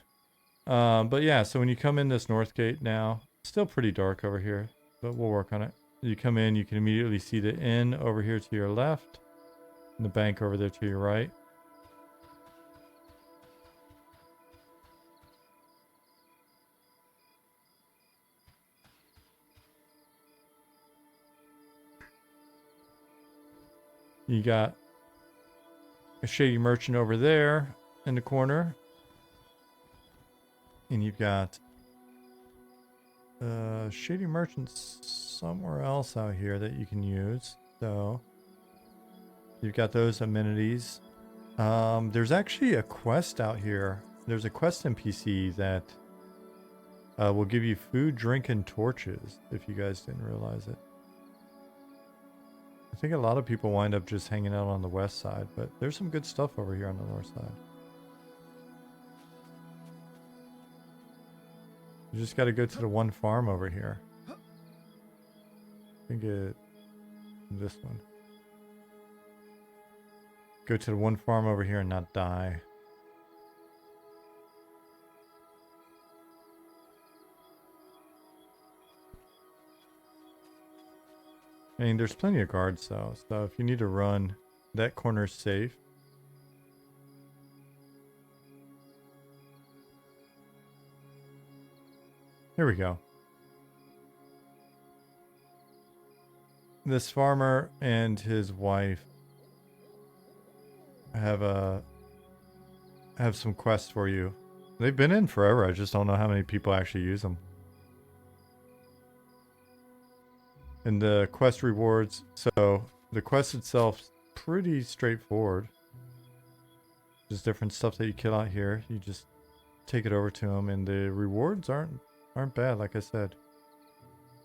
But yeah, so when you come in this north gate now, it's still pretty dark over here, but we'll work on it. You come in, you can immediately see the inn over here to your left, and the bank over there to your right. You got a shady merchant over there in the corner. And you've got shady merchants somewhere else out here that you can use. So you've got those amenities. There's actually a quest out here. There's a quest NPC that will give you food, drink, and torches, if you guys didn't realize it. I think a lot of people wind up just hanging out on the west side, but there's some good stuff over here on the north side. You just got to go to the one farm over here. I think it this one. Go to the one farm over here and not die. I mean, there's plenty of guards though, so if you need to run, that corner's safe. Here we go. this farmer and his wife have some quests for you. They've been in forever. I just don't know how many people actually use them. And the quest rewards, so the quest itself pretty straightforward. Just different stuff that you kill out here. You just take it over to them, and the rewards aren't bad. Like I said,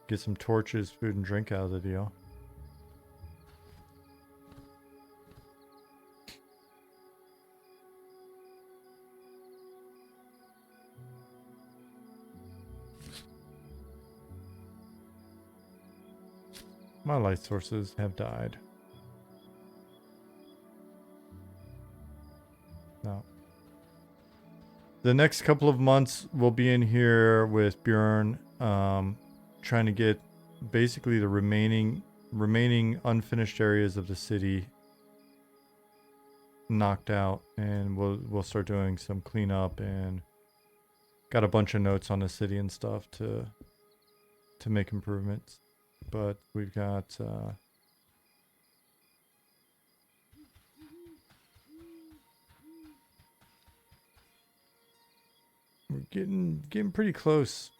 get some torches, food, and drink out of the deal. My light sources have died. No. The next couple of months we'll be in here with Bjorn, trying to get basically the remaining unfinished areas of the city knocked out, and we'll start doing some cleanup, and got a bunch of notes on the city and stuff to make improvements. But we've got we're getting pretty close.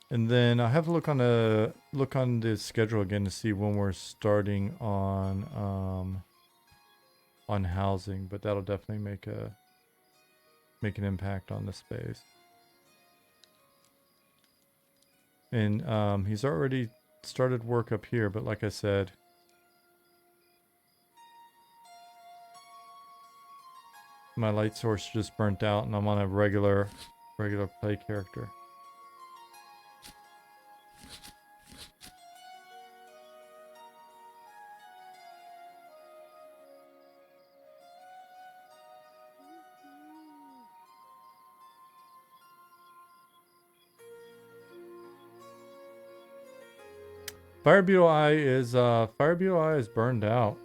And then I have to look on the schedule again to see when we're starting on housing, but that'll definitely make an impact on the space. And he's already started work up here, but like I said, my light source just burnt out, and I'm on a regular play character. Fire Beetle Eye is burned out.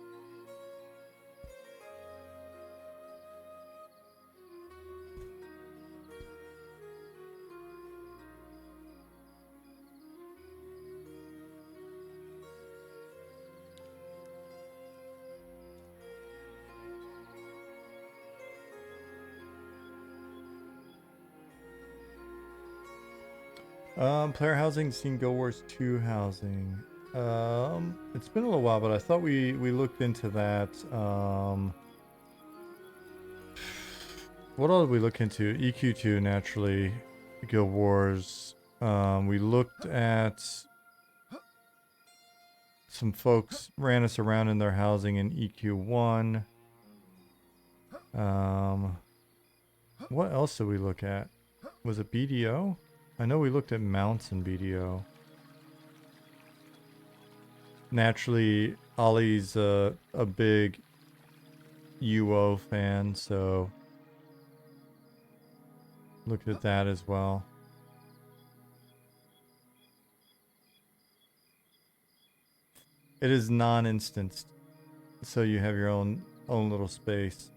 Player housing, seen Guild Wars 2 housing. It's been a little while, but I thought we looked into that. What all did we look into? EQ2, naturally. Guild Wars. We looked at some folks ran us around in their housing in EQ1. What else did we look at? Was it BDO? I know we looked at mounts in BDO. Naturally, Ollie's a big UO fan, so looked at that as well. It is non-instanced, so you have your own little space.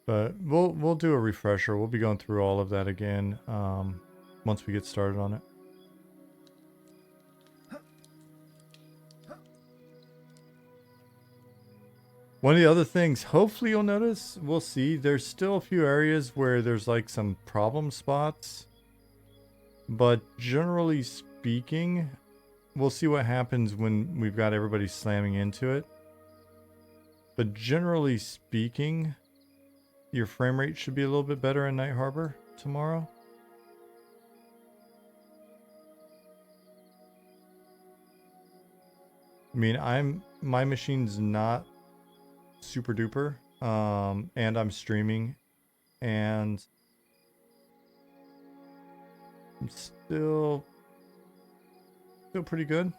But we'll do a refresher. We'll be going through all of that again once we get started on it. One of the other things, hopefully you'll notice, we'll see, there's still a few areas where there's like some problem spots. But generally speaking, we'll see what happens when we've got everybody slamming into it. But generally speaking, your frame rate should be a little bit better in Night Harbor tomorrow. I mean, my machine's not super duper, and I'm streaming, and I'm still pretty good,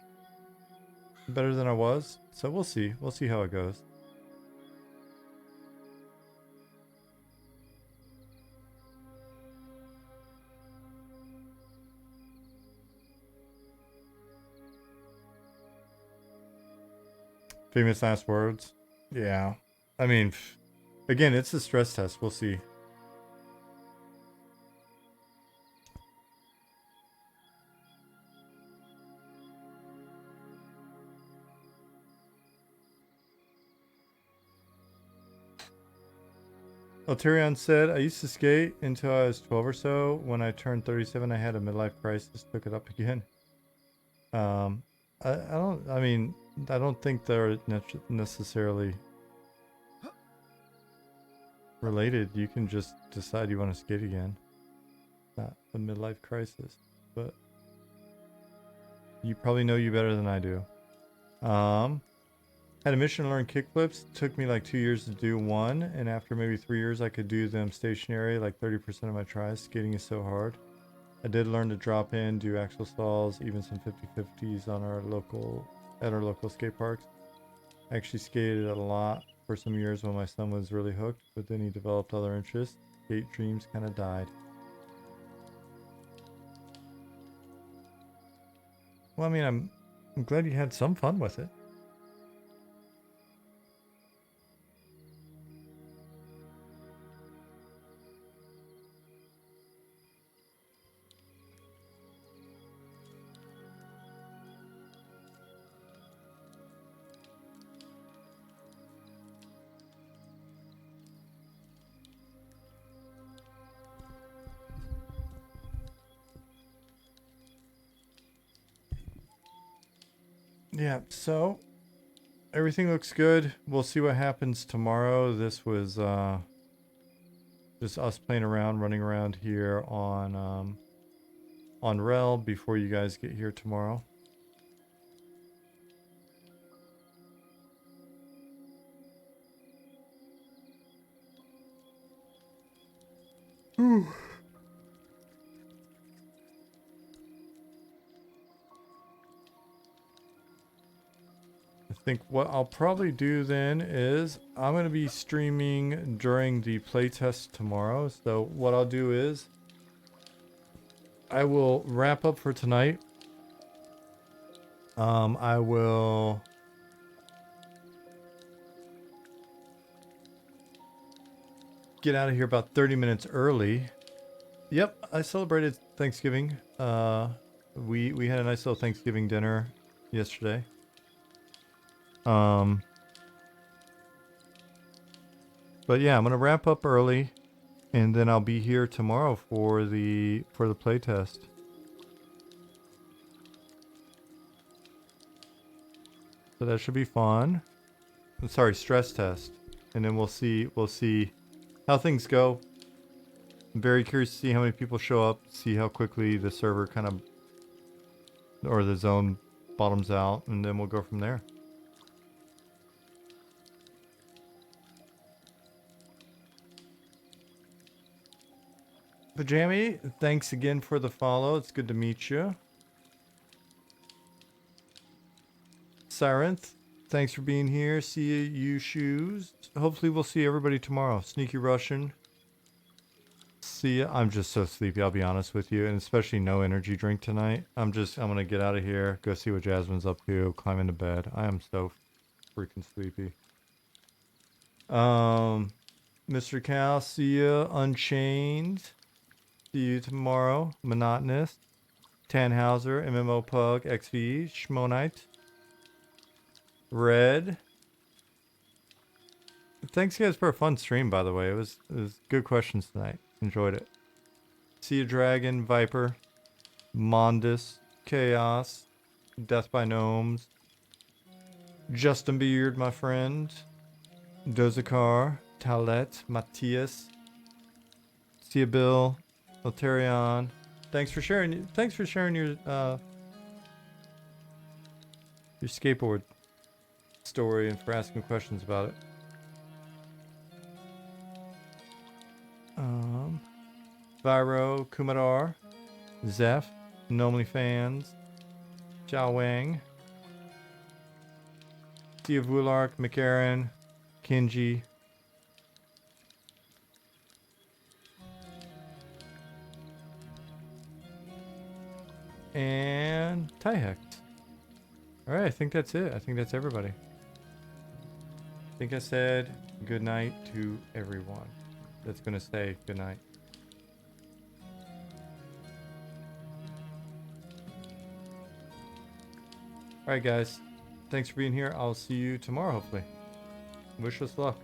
better than I was. So we'll see how it goes. Famous last words. Yeah. I mean, again, it's a stress test. We'll see. Alterion said, I used to skate until I was 12 or so. When I turned 37, I had a midlife crisis, took it up again. I don't think they're necessarily related. You can just decide you want to skate again. Not a midlife crisis, but you probably know you better than I do. Had a mission to learn kickflips. Took me like 2 years to do one, and after maybe 3 years, I could do them stationary like 30% of my tries. Skating is so hard. I did learn to drop in, do axle stalls, even some 50-50s at our local skate parks. I actually skated a lot for some years when my son was really hooked, but then he developed other interests. Skate dreams kind of died. Well, I mean, I'm glad you had some fun with it. Yeah, so everything looks good. We'll see what happens tomorrow. This was just us playing around, running around here on Rel before you guys get here tomorrow. Ooh. I think what I'll probably do then is I'm going to be streaming during the playtest tomorrow. So what I'll do is I will wrap up for tonight. I will get out of here about 30 minutes early. Yep, I celebrated Thanksgiving. We had a nice little Thanksgiving dinner yesterday. But yeah, I'm gonna wrap up early, and then I'll be here tomorrow for the playtest. So that should be fun. Sorry, stress test, and then we'll see how things go. I'm very curious to see how many people show up, see how quickly the server kind of or the zone bottoms out, and then we'll go from there. Pajami, thanks again for the follow. It's good to meet you. Sirenth, thanks for being here. See you, shoes. Hopefully we'll see everybody tomorrow. Sneaky Russian. See ya. I'm just so sleepy, I'll be honest with you, and especially no energy drink tonight. I'm gonna get out of here, go see what Jasmine's up to, climb into bed. I am so freaking sleepy. Mr. Cal, see ya. Unchained. See you tomorrow. Monotonous. Tannhauser, MMO Pug, XV, Schmonite. Red. Thanks guys for a fun stream, by the way. It was good questions tonight. Enjoyed it. See you, Dragon, Viper, Mondus, Chaos, Death by Gnomes, Justin Beard, my friend, Dozakar, Talet, Matthias, See you, Bill, Alterion. Thanks for sharing your skateboard story and for asking questions about it. Viro, Kumadar, Zeph, Nomly Chao Wang, GWillers, McCarran, Kinji, and Tyhex. Alright, I think that's it. I think that's everybody. I think I said good night to everyone that's going to say good night. Alright guys, thanks for being here. I'll see you tomorrow hopefully. Wish us luck.